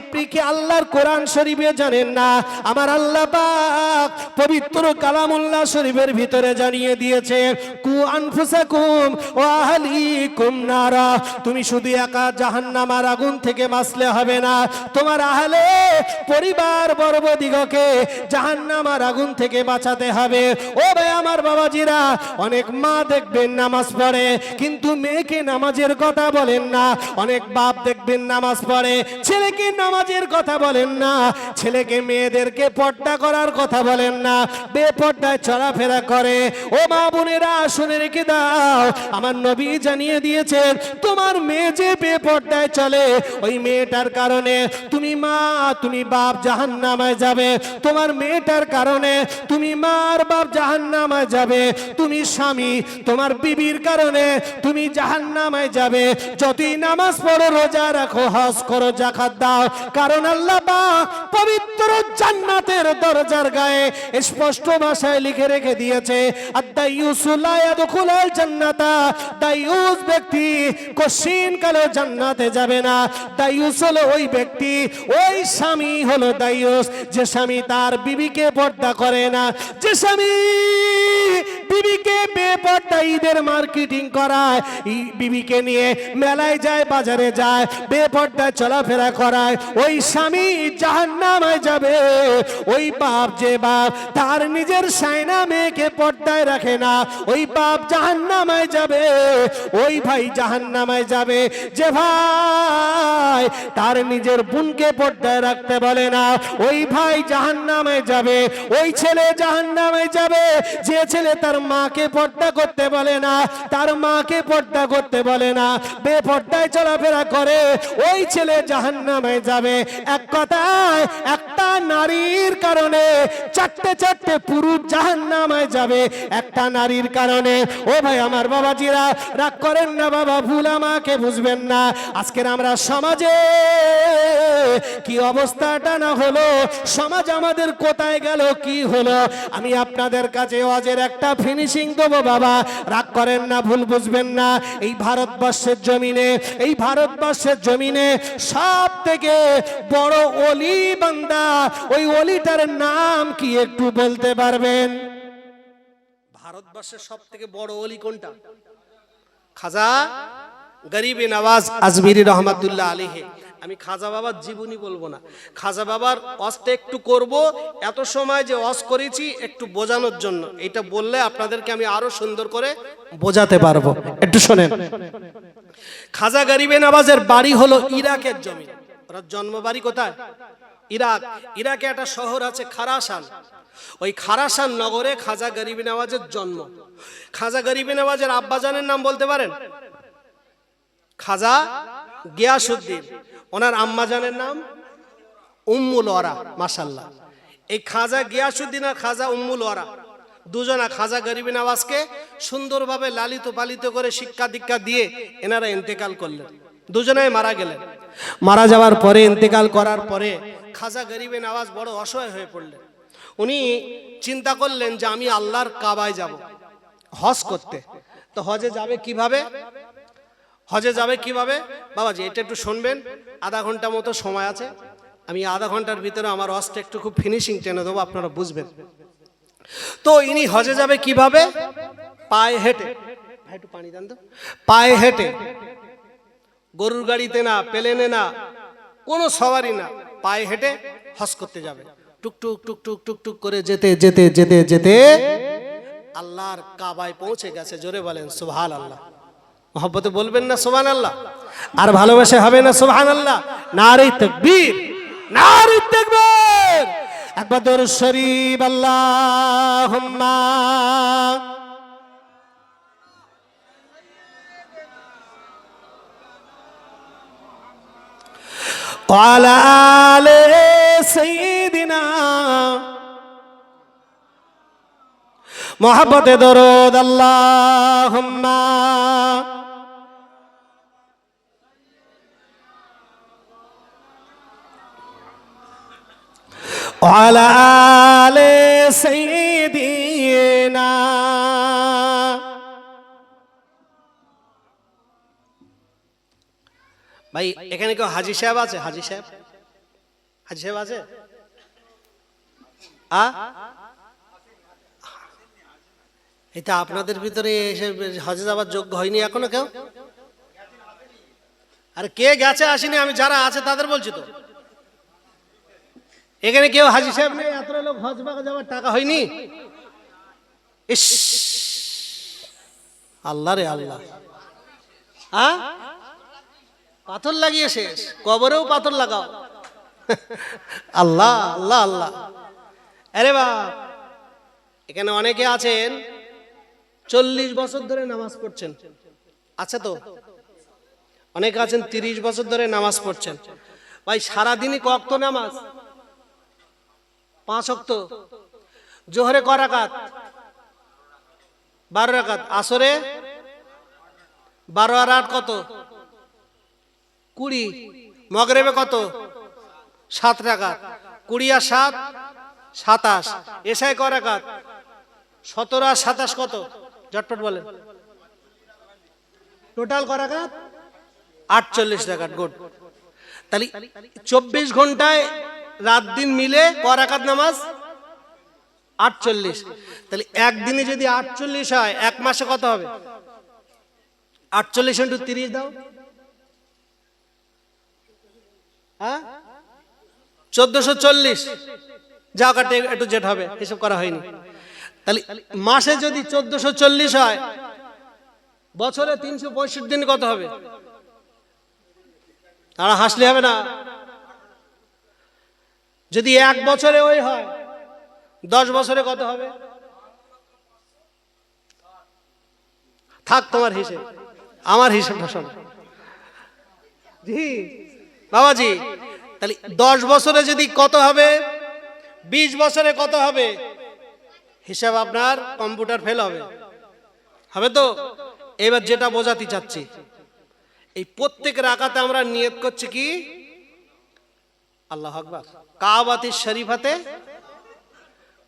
A: আপনি কি আল্লাহর কোরআন শরীফে জানেন না? আমার আল্লাহ পাক পবিত্র কালামুল্লাহ শরীফের ভিতরে জানিয়ে দিয়েছে, কু আনফুসাকুম ওয়া আহলিকুম নারা। তুমি শুধু একা জাহান্নামের আগুন থেকে বাঁচলে হবে না, তোমার আহলে পরিবার বর্গদিগকে জাহান্নামের আগুন থেকে বাঁচাতে হবে। ও ভাই আমার বাবাজিরা, অনেক মা দেখবেন নামাজ পড়ে কিন্তু মেয়েকে নামাজের কথা বলেন না। অনেক বাপ দেখবেন নামাজ পড়ে, ছেলেকে নামাজের কথা বলেন না। ছেলেকে মেয়েদেরকে পর্দা করার কথা বলেন না, বেপর্দায় চলাফেরা করে। ও মা বোনেরা, শুনে রেখে দাও, আমার নবী জানিয়ে দিয়েছেন, তোমার মেয়ে যে বেপর্দায় চলে, ওই মেয়েটার কারণে তুমি মা, তুমি বাপ জাহান্নামে যাবে। তোমার মেয়েটার কারণে তুমি মা আর বাপ জাহান্নামে যাবে। তুমি স্বামী, তোমার বিবির কারণে তুমি জাহান্নামে যাবে। যতই নামাজ পড়ো, রোজা রাখো, হজ করো, যাকাত দাও, কারণ আল্লাহ পাক পবিত্র জান্নাতের দরজার গায়ে স্পষ্ট ভাষায় লিখে রেখে দিয়েছে, আদ-দাইয়ুসু লা ইয়াদখুলুল জান্নাতা। দাইয়ুস ব্যক্তি কোশ্চিন কালে জান্নাতে যাবে না। দাইয়ুস হলো ওই ব্যক্তি, ওই স্বামী হলো দাইয়ুস, যে স্বামী তার বিবিকে পর্দা করে না, যে স্বামী বিবিকে বেপর্দা ঈদের মার্কেটিং করায়, বিবিকে নিয়ে মেলায় যায়, বাজারে যায়, বেপর্দায় চলাফেরা করায়, ওই স্বামী জাহান্নামে যাবে। ওই বাপ, যে বাপ তার নিজের সায়না মেয়েকে পর্দায় রাখে না, ওই বাপ জাহান্নামে যাবে। ওই ভাই জাহান্নামে যাবে, যে ভাই তার নিজের বোনকে পর্দায় রাখতে বলে না, ওই ভাই জাহান্নামে যাবে। ওই ছেলে জাহান্নামে যাবে, যে ছেলে তার মাকে পর্দা করতে বলে না, তার মাকে পর্দা করতে বলে না, বেপর্দায় চলাফেরা করে, ওই ছেলে জাহান্নামে যাবে। এক কথায়, একটা নারীর কারণে 4টে পুরুষ জাহান্নামে যাবে, একটা নারীর কারণে। ও ভাই আমার বাবাজিরা, রাগ করেন না বাবা, ভুল আমাকে বুঝবেন না। আজকের আমরা সমাজে কি অবস্থাটা না হলো, সমাজ আমাদের কোথায় গেল, কি হলো, আমি আপনাদের কাছে ওয়াজের একটা ফিনিশিং দেবো বাবা, রাগ করেন না, ভুল বুঝবেন না। এই ভারতবর্ষের জমিনে, এই ভারতবর্ষের জমিনে সব থেকে বড় ওলি বান্দা, ওই ওলিটার নাম কি একটু বলতে পারবেন?
B: ভারতবর্ষের সব থেকে বড় ওলি কোনটা? খাজা গরিবে নওয়াজ আজমিরি রহমাতুল্লাহ আলাইহি। আমি খাজা বাবার জীবনী বলবো না, খাজা বাবার ওয়াজটা একটু করব, এত সময় যে ওয়াজ করেছি একটু বোঝানোর জন্য। এটা বললে আপনাদেরকে আমি আরো সুন্দর করে বোঝাতে পারবো। একটু শোনেন। খাজা গরিবে নওয়াজের বাড়ি হলো ইরাকের জমি। ওর জন্মবাড়ি কোথায়? ইরাক। ইরাকে একটা শহর আছে খারাসান, ওই খারাসান নগরে খাজা গরিবে নওয়াজের জন্ম। খাজা গরিবে নওয়াজের আব্বাজানের নাম বলতে পারেন? খাজা গিয়াসউদ্দিন। ওনার আম্মাজানের নাম উম্মুল ওয়ারা। মাশাআল্লাহ, এই খাজা গিয়াসউদ্দিন আর খাজা উম্মুল ওয়ারা দুজনা খাজা গরিবে নওয়াজকে সুন্দরভাবে লালিত পালিত করে শিক্ষা দীক্ষা দিয়ে এনারা ইন্তেকাল করলেন, দুজনাই মারা গেলেন। মারা যাওয়ার পরে, ইন্তেকাল করার পরে খাজা গরিবে নওয়াজ বড় অসহায় হয়ে পড়লেন। উনি চিন্তা করলেন যে আমি আল্লাহর কাবায় যাব হজ করতে। তো হজে যাবে কিভাবে? হজে যাবে কিভাবে বাবাজি, এটা একটু শুনবেন। আধা ঘন্টা মতো সময় আছে, আমি আধা ঘন্টার ভিতরে আমার হজটা একটু খুব ফিনিশিং টেনে দেবো, আপনারা বুঝবেন। তো ইনি হজে যাবে কিভাবে? পায়ে হেঁটে। ভাই একটু পানি দেন তো। পায়ে হেঁটে, গরুর গাড়িতে না, প্লেনে না, কোনো সওয়ারি না, পায়ে হেঁটে হজ করতে যাবে। টুকটুক টুকটুক টুকটুক করে যেতে যেতে যেতে যেতে আল্লাহর কাবায় পৌঁছে গেছে। জোরে বলেন সুবহানাল্লাহ। মহব্বতে বলবেন না সুবহানাল্লাহ? আর ভালোবাসে হবে না সুবহানাল্লাহ? নারে তাকবীর, নারে তাকবীর।
A: একবার দরুদ শরীফ আল্লাহুম্মা ওয়ালা আলে সাইয়্যিদিনা। মহব্বতে দরুদ আল্লাহুম্মা ওয়ালা আলে সাইয়্যিদিনা।
B: ভাই এখানে কেউ হাজী সাহেব আছে? হাজী সাহেব, হাজী সাহেব আছে? এটা আপনাদের ভিতরে এসে হজে যাওয়ার যোগ্য হয়নি এখনো কেউ? আরে কে গেছে আসেনি, আমি যারা আছে তাদের বলছি তো। এখানে কেউ হাজী সাহেব নেই? এত লোক হজ বাগা যাওয়ার টাকা হয়নি? ইস আল্লাহ রে আল্লাহ। পাথর লাগিয়ে শেষ, কবরেও পাথর লাগাও। আল্লাহ আল্লাহ আল্লাহ। আরে বাপ, এখানে অনেকে আছেন 40 বছর ধরে নামাজ পড়ছেন, আছে তো? অনেকে আছেন 30 বছর ধরে নামাজ পড়ছেন। ভাই সারাদিনই ক ওয়াক্ত নামাজ? 5 ওয়াক্ত। জোহরে ক রাকাত? 12 রাকাত। আসরে 12 আর 8 কত? 20। মগরিবে কত? 7 রাকাত। 20 আর 7 27। এশায় ক রাকাত? 17 আর 27 কত? ঝটপট বলেন। টোটাল ক রাকাত? 48 রাকাত। গুড। তাহলে 24 ঘন্টায় রাত দিন মিলে ক রাকাত নামাজ? 48। তাহলে একদিনে যদি 48 হয়, এক মাসে কত হবে? 48 × 30 দাও। 1440। যা কাটে একটু জেট হবে, এসব করা হয়নি। তাহলে মাসে যদি 1440 হয়, বছরে 365 দিন কত হবে? তারা হাসলে হবে না। যদি এক বছরে ওই হয়, 10 বছরে কত হবে? থাক তোমার হিসেব, আমার হিসেবটা শোনো। জি বাবাজি, তাহলে 10 বছরে যদি কত হবে, 20 বছরে কত হবে? হিসাব আপনার কম্পিউটার ফেল হবে, হবে তো? এবার যেটা বোঝাতে চাচ্ছি, এই প্রত্যেক রাকাতে আমরা নিয়ত করছি কি? আল্লাহু আকবার। কাবাতুশ শরীফাতে,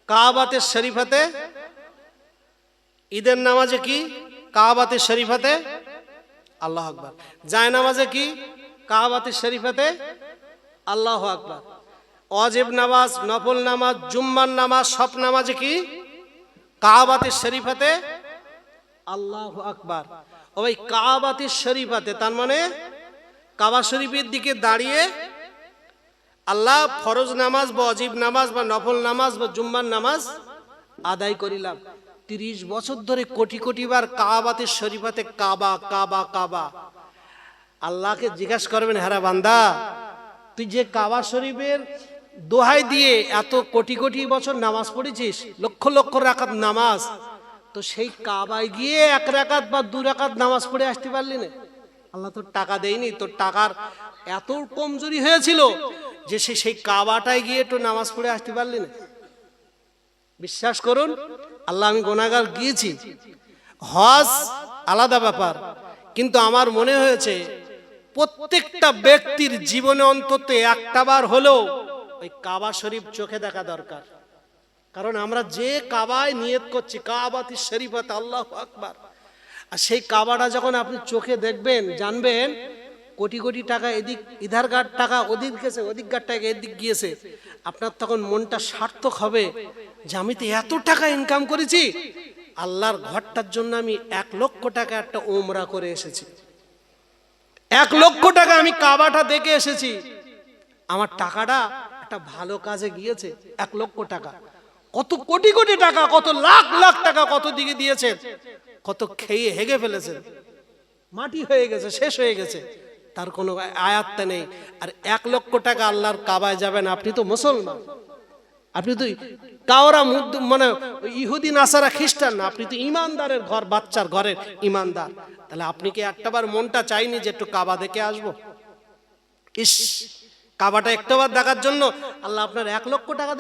B: কাবাতুশ শরীফাতে ঈদের নামাজে কি? কাবাতুশ শরীফাতে আল্লাহু আকবার। জায় নামাজে কি? কাবাতুশ শরীফাতে আল্লাহু আকবার। ওয়াজিব নামাজ, নফল নামাজ, জুম্মার নামাজ, সব নামাজে কি? কাবাতুশ শরীফাতে আল্লাহু আকবার। ওই কাবাতুশ শরীফাতে, তার মানে কাবা শরীফের দিকে দাঁড়িয়ে আল্লাহ ফরজ নামাজ বা ওয়াজিব নামাজ বা নফল নামাজ বা জুম্মার নামাজ আদায় করিলাম। 30 বছর ধরে কোটি কোটি বার কাবাতুশ শরীফাতে কাবা কাবা কাবা। আল্লাহকে জিজ্ঞাসা করবেন, হ্যাঁ বান্দা, তুই যে কাবা শরীফের দোহাই দিয়ে এত কোটি কোটি বছর নামাজ পড়েছিস, লক্ষ লক্ষ রাকাত নামাজ, তো সেই কাবায় গিয়ে 1 রাকাত বা 2 রাকাত নামাজ পড়ে আসতে পারলি না? আল্লাহ তোর টাকা দেয়নি, তোর টাকার এত কমজোরি হয়েছিল যে সেই কাবাটায় গিয়ে একটু নামাজ পড়ে আসতে পারলি না? বিশ্বাস করুন, আল্লাহ আমি গুনাহগার গিয়েছি, হজ আলাদা ব্যাপার, কিন্তু আমার মনে হয়েছে প্রত্যেকটা ব্যক্তির জীবনে অন্তত একটা বার হলেও ওই কাবা শরীফ চোখে দেখা দরকার। কারণ আমরা যে কাবায় নিয়ত করছি, কাবাতুশ শরীফাতে আল্লাহু আকবার, আর সেই কাবাটা যখন আপনি চোখে দেখবেন, জানবেন কোটি কোটি টাকা এদিক, ইধার গার টাকা ওদিক গেছে, ওদিক গার টাকা এদিক গিয়েছে, আপনার তখন মনটা সার্থক হবে যে আমি তো এত টাকা ইনকাম করেছি, আল্লাহর ঘরটার জন্য আমি 1 লক্ষ টাকা একটা উমরা করে এসেছি, 1 লক্ষ টাকা আমি কাবাটা দেখে এসেছি, আমার টাকাটা একটা ভালো কাজে গিয়েছে। 1 লক্ষ টাকা, কত কোটি কোটি টাকা, কত লাখ লাখ টাকা কত দিকে দিয়েছেন, কত খেয়ে হেগে ফেলেছেন, মাটি হয়ে গেছে, শেষ হয়ে গেছে, তার কোনো আয়াত্তা নেই। আর 1 লক্ষ টাকা আল্লাহর কাবায় যাবেন, আপনি তো মুসলমান, আপনি তো কাওরা মানে ইহুদি নাসারা খ্রিস্টান না, আপনি তো ইমানদারের ঘর, বাচ্চার ঘরের ইমানদার। তাহলে আপনি কি একটাবার মনটা চাইনি যে একটু কাবা দেখে আসবো? ইস, কাবাটা একটাবার দেখার জন্য আল্লাহ আপনার 1 লক্ষ টাকা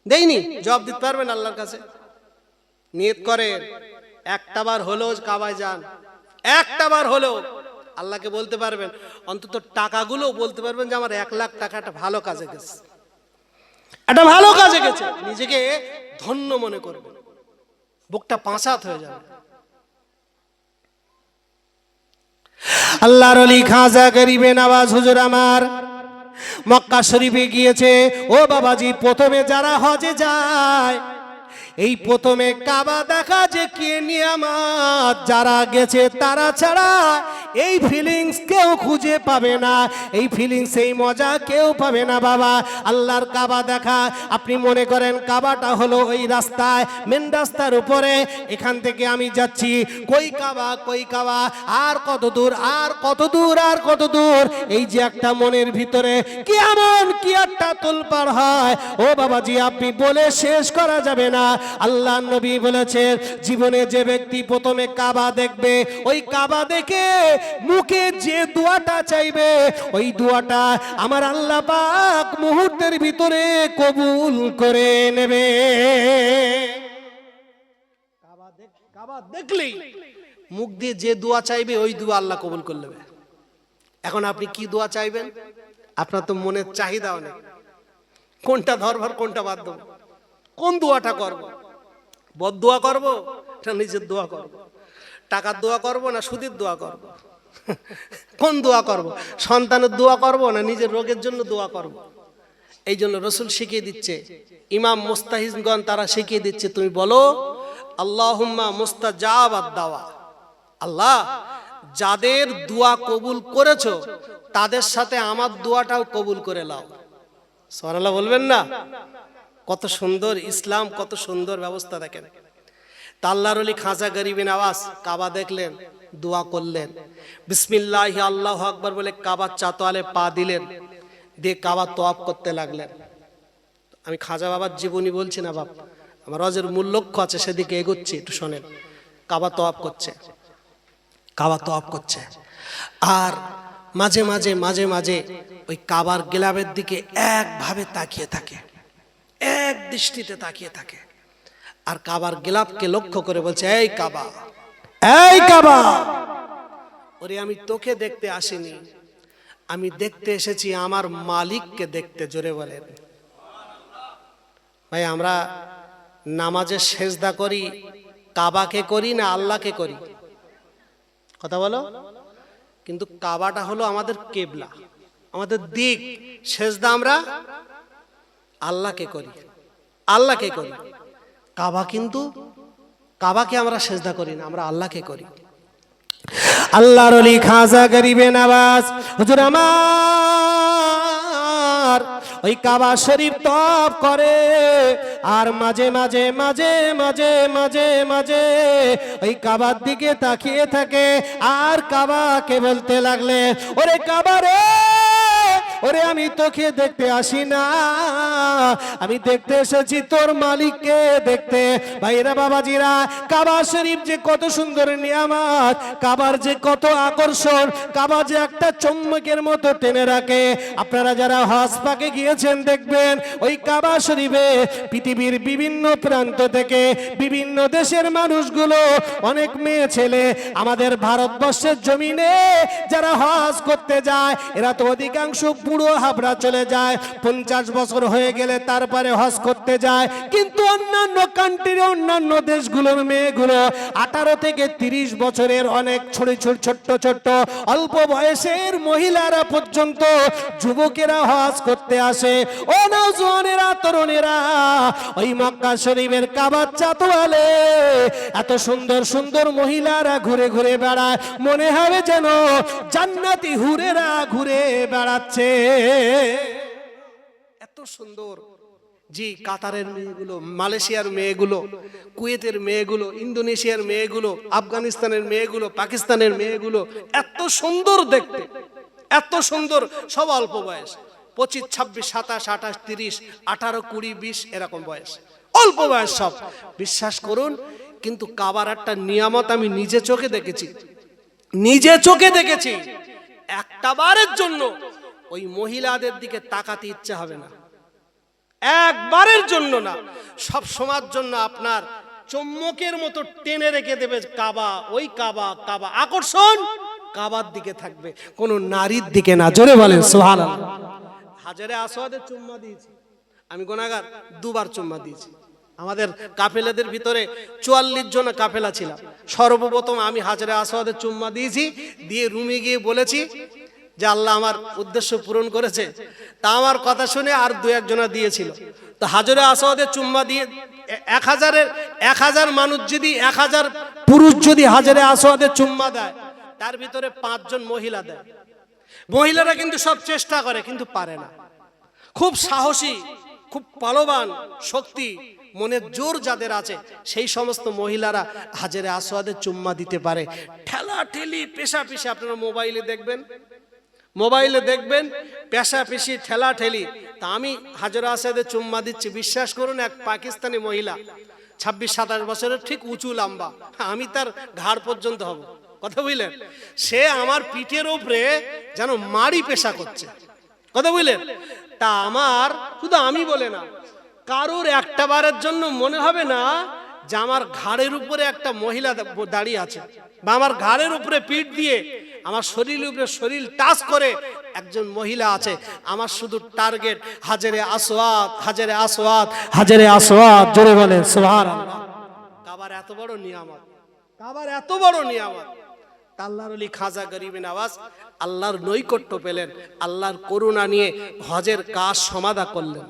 B: দেয়নি? জবাব দিতে পারবেন আল্লাহর কাছে? নিয়ত করেন, একটাবার হলেও কাবায় যান, একটাবার হলেও আল্লাহকে বলতে পারবেন, অন্তত টাকাগুলো বলতে পারবেন যে আমার 1 লাখ টাকা একটা ভালো কাজে গেছে, একটা ভালো কাজে গেছে, নিজেকে ধন্য মনে করবেন, বুকটা পাঁচাত হয়ে যাবে।
A: আল্লাহর ওলি খাজা গরিবে নওয়াজ হুজুর আমার মক্কা শরীফে গিয়েছে। ও বাবাজি, প্রথমে যারা হজে যায়, এই প্রথমে কাবা দেখা যে কি নিয়ামত, যারা গেছে তারা ছাড়া এই ফিলিংস কেউ খুঁজে পাবে না, এই ফিলিংস, এই মজা কেউ পাবে না বাবা। আল্লাহর কাবা দেখা, আপনি মনে করেন কাবাটা হলো ওই রাস্তায়, মেন রাস্তার উপরে, এখান থেকে আমি যাচ্ছি, কই কাবা, আর কত দূর, আর কত দূর, আর কত দূর, এই যে একটা মনের ভিতরে কি এমন কি একটা তোলপাড় হয়, ও বাবাজি আপনি বলে শেষ করা যাবে না। আল্লাহ নবী বলেছেন, জীবনে যে ব্যক্তি প্রথমে কাবা দেখবে, ওই কাবা দেখে মুখে যে দোয়াটা চাইবে, ওই দোয়াটা আমার আল্লাহ পাক মুহূর্তের ভিতরে কবুল করে নেবে।
B: কাবা দেখলেই মুখ দিয়ে যে দোয়া চাইবে, ওই দোয়া আল্লাহ কবুল করে নেবে। এখন আপনি কি দোয়া চাইবেন? আপনার তো মনের চাহিদা অনেক, কোনটা ধরবার, কোনটা বাদ দেব, কোন দোয়াটা করব? বদদোয়া করব না নিজের দোয়া করব? টাকার দোয়া করব না সুদের দোয়া করব? কোন দোয়া করব? সন্তানের দোয়া করব না নিজের রোগের জন্য দোয়া করব? এই জন্য রসুল শিখিয়ে দিচ্ছে, ইমাম মুস্তাহিজগণ তারা শিখিয়ে দিচ্ছে, তুমি বলো আল্লাহুম্মা মুস্তাজাবাদ দাওয়া, আল্লাহ যাদের দোয়া কবুল করেছো তাদের সাথে আমার দোয়াটাও কবুল করে নাও। সুবহানাল্লাহ বলবেন না? কত সুন্দর ইসলাম, কত সুন্দর ব্যবস্থা দেখেন। তা আল্লাহর ওলি খাজা গরিবে নওয়াজ কাবা দেখলেন, দোয়া করলেন, বিসমিল্লাহি আল্লাহু আকবার বলে কাবার চাতোয়ালে পা দিলেন, দিয়ে কাবা তওয়াফ করতে লাগলেন। আমি খাজা বাবার জীবনী বলছি না বাপ, আমার হজের মূল লক্ষ্য আছে, সেদিকে এগোচ্ছি, একটু শোনেন। কাবা তওয়াফ করছে, আর মাঝে মাঝে ওই কাবার গিলাফের দিকে একভাবে তাকিয়ে থাকে, এক দৃষ্টিতে তাকিয়ে থাকে, আর কাবার গিলাফকে লক্ষ্য করে বলছে, এই কাবা, ওরে আমি তোকে দেখতে আসিনি, আমি দেখতে এসেছি আমার মালিককে দেখতে। জোরে বলেন ভাই, আমরা নামাজে সেজদা করি কাবাকে করি না আল্লাহকে করি? কথা বলো। কিন্তু কাবাটা হলো আমাদের কিবলা, আমাদের দিক, সেজদা আমরা আল্লাহকে করি। কাবা কিন্তু, কাবাকে আমরা সেজদা করি না, আমরা আল্লাহকে করি।
A: আল্লাহর ওলি খাজা গরিবে নওয়াজ হুজুর আমার ওই কাবা শরীফ তওয়াফ করে, আর মাঝে মাঝে ওই কাবার দিকে তাকিয়ে থাকে, আর কাবাকে বলতে লাগলে, ওরে কাবা রে, ওরে আমি তোকে দেখতে আসি না, আমি দেখতে এসেছি তোর মালিককে দেখতে। ভাইরা বাবাজিরা, কাবা শরীফ যে কত সুন্দর নিয়ামত, কাবার যে কত আকর্ষণ, কাবা যে একটা চুম্বকের মতো টেনে রাখে। আপনারা যারা হজ পাকে গিয়েছেন দেখবেন, ওই কাবা শরীফে পৃথিবীর বিভিন্ন প্রান্ত থেকে বিভিন্ন দেশের মানুষগুলো, অনেক মেয়ে ছেলে আমাদের ভারতবর্ষের জমিনে যারা হজ করতে যায়, এরা তো অধিকাংশ বুড়ো হাবড়া চলে যায়, 50 বছর হয়ে গেলে তারপরে হজ করতে যায়। কিন্তু অন্যান্য কান্ট্রির, অন্যান্য দেশগুলোর মেয়েগুলো 18 থেকে 30 বছরের অনেক ছোট্ট অল্প বয়সের মহিলারা পর্যন্ত, যুবকেরা হজ করতে আসে। ও না নওজোয়ানেরা তরুণেরা ওই মক্কা শরীফের কাবার চাতওয়ালে এত সুন্দর সুন্দর মহিলারা ঘুরে ঘুরে বেড়ায়, মনে হবে যেন জান্নাতি হুরেরা ঘুরে বেড়াচ্ছে।
B: এত সুন্দর। জি, কাতারের মেয়েগুলো, মালয়েশিয়ার মেয়েগুলো, কুয়েতের মেয়েগুলো, ইন্দোনেশিয়ার মেয়েগুলো, আফগানিস্তানের মেয়েগুলো, পাকিস্তানের মেয়েগুলো এত সুন্দর দেখতে, এত সুন্দর। সব অল্প বয়স, 25, 26, 27, 28, 30, 18, 20, 20 এরকম বয়স, অল্প বয়স সব। বিশ্বাস করুন, কিন্তু কাবার একটা নিয়ামত আমি নিজে চোখে দেখেছি, নিজে চোখে দেখেছি। একটা বারের জন্য ওই মহিলাদের দিকে তাকাতে ইচ্ছা হবে না, একবারের জন্য না, সব সময়ের জন্য আপনার চুম্বকের মতো টেনে রেখে দেবে কাবা। ওই কাবা, কাবা আকর্ষণ কাবার দিকে থাকবে, কোন নারীর দিকে না। জোরে বলেন সুবহানাল্লাহ। হাজারে আসওয়াদে চুম্মা দিয়েছি আমি, গুনাহগার, 2 বার চুম্মা দিয়েছি। আমাদের কাফেলাদের ভিতরে 44 জন কাফেলা ছিল। সর্বপ্রথম আমি হাজারে আসওয়াদে চুম্মা দিয়েছি, দিয়ে রুমে গিয়ে বলেছি যে আল্লাহ আমার উদ্দেশ্য পূরণ করেছে। তা আমার কথা শুনে আর 2-1 জনা দিয়েছিল। তো হাজারে আসওয়াদে চুম্মা দিয়ে 1000 মানুষ যদি 1000 পুরুষ যদি হাজারে আসওয়াদে চুম্মা দেয়, তার ভিতরে 5 জন মহিলা দেয়। মহিলারা কিন্তু সব চেষ্টা করে কিন্তু পারে না। খুব সাহসী, খুব বলবান, শক্তি, মনের জোর যাদের আছে, সেই সমস্ত মহিলারা হাজারে আসওয়াদে চুম্মা দিতে পারে। ঠেলা ঠেলি, পেশা পেশি, আপনারা মোবাইলে দেখবেন পেশা পেশি, ঠেলা ঠেলি। তা আমি হাজারে আসওয়াদে চুম্মা দিচ্ছি, বিশ্বাস করুন, এক পাকিস্তানি মহিলা 26-27 বছরের, ঠিক উঁচু লম্বা, আমি তার ঘাড় পর্যন্ত হব, কথা বুঝলেন? সে আমার পিঠের উপরে যেন মারি পেশা করছে, কথা বুঝলেন? তা আমার, শুধু আমি বলে না, কারোর একটা বারের জন্য মনে হবে না যে আমার ঘাড়ের উপরে একটা মহিলা দাঁড়িয়ে আছে, বা আমার ঘাড়ের উপরে পিঠ দিয়ে আমার শরীরের উপরে শরীর টাচ করে একজন মহিলা আছে। আমার শুধু টার্গেট হাজারে আসওয়াদ, হাজারে আসওয়াদ, হাজারে আসওয়াদ। জোরে বলেন সুবহানাল্লাহ। কাবার এত বড় নিয়ামত, কাবার এত বড় নিয়ামত। আল্লাহর ওলি খাজা গরিবে নওয়াজ আল্লাহর নৈকট্য পেলেন, আল্লাহর করুণা নিয়ে হজের কাজ সমাধা করলেন।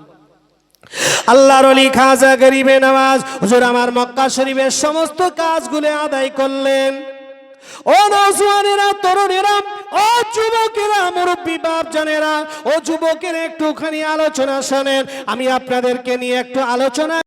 A: আল্লাহর ওলি খাজা গরিবে নওয়াজ হুজুর আমার মক্কা শরীফের সমস্ত কাজগুলো আদায় করলেন। ও নওজোয়ানেরা, তরুণেরা, ও যুবকেরা, মুরব্বী বাপজানেরা, ও যুবকেরা, একটুখানি আলোচনা শোনেন। আমি আপনাদেরকে নিয়ে একটু আলোচনা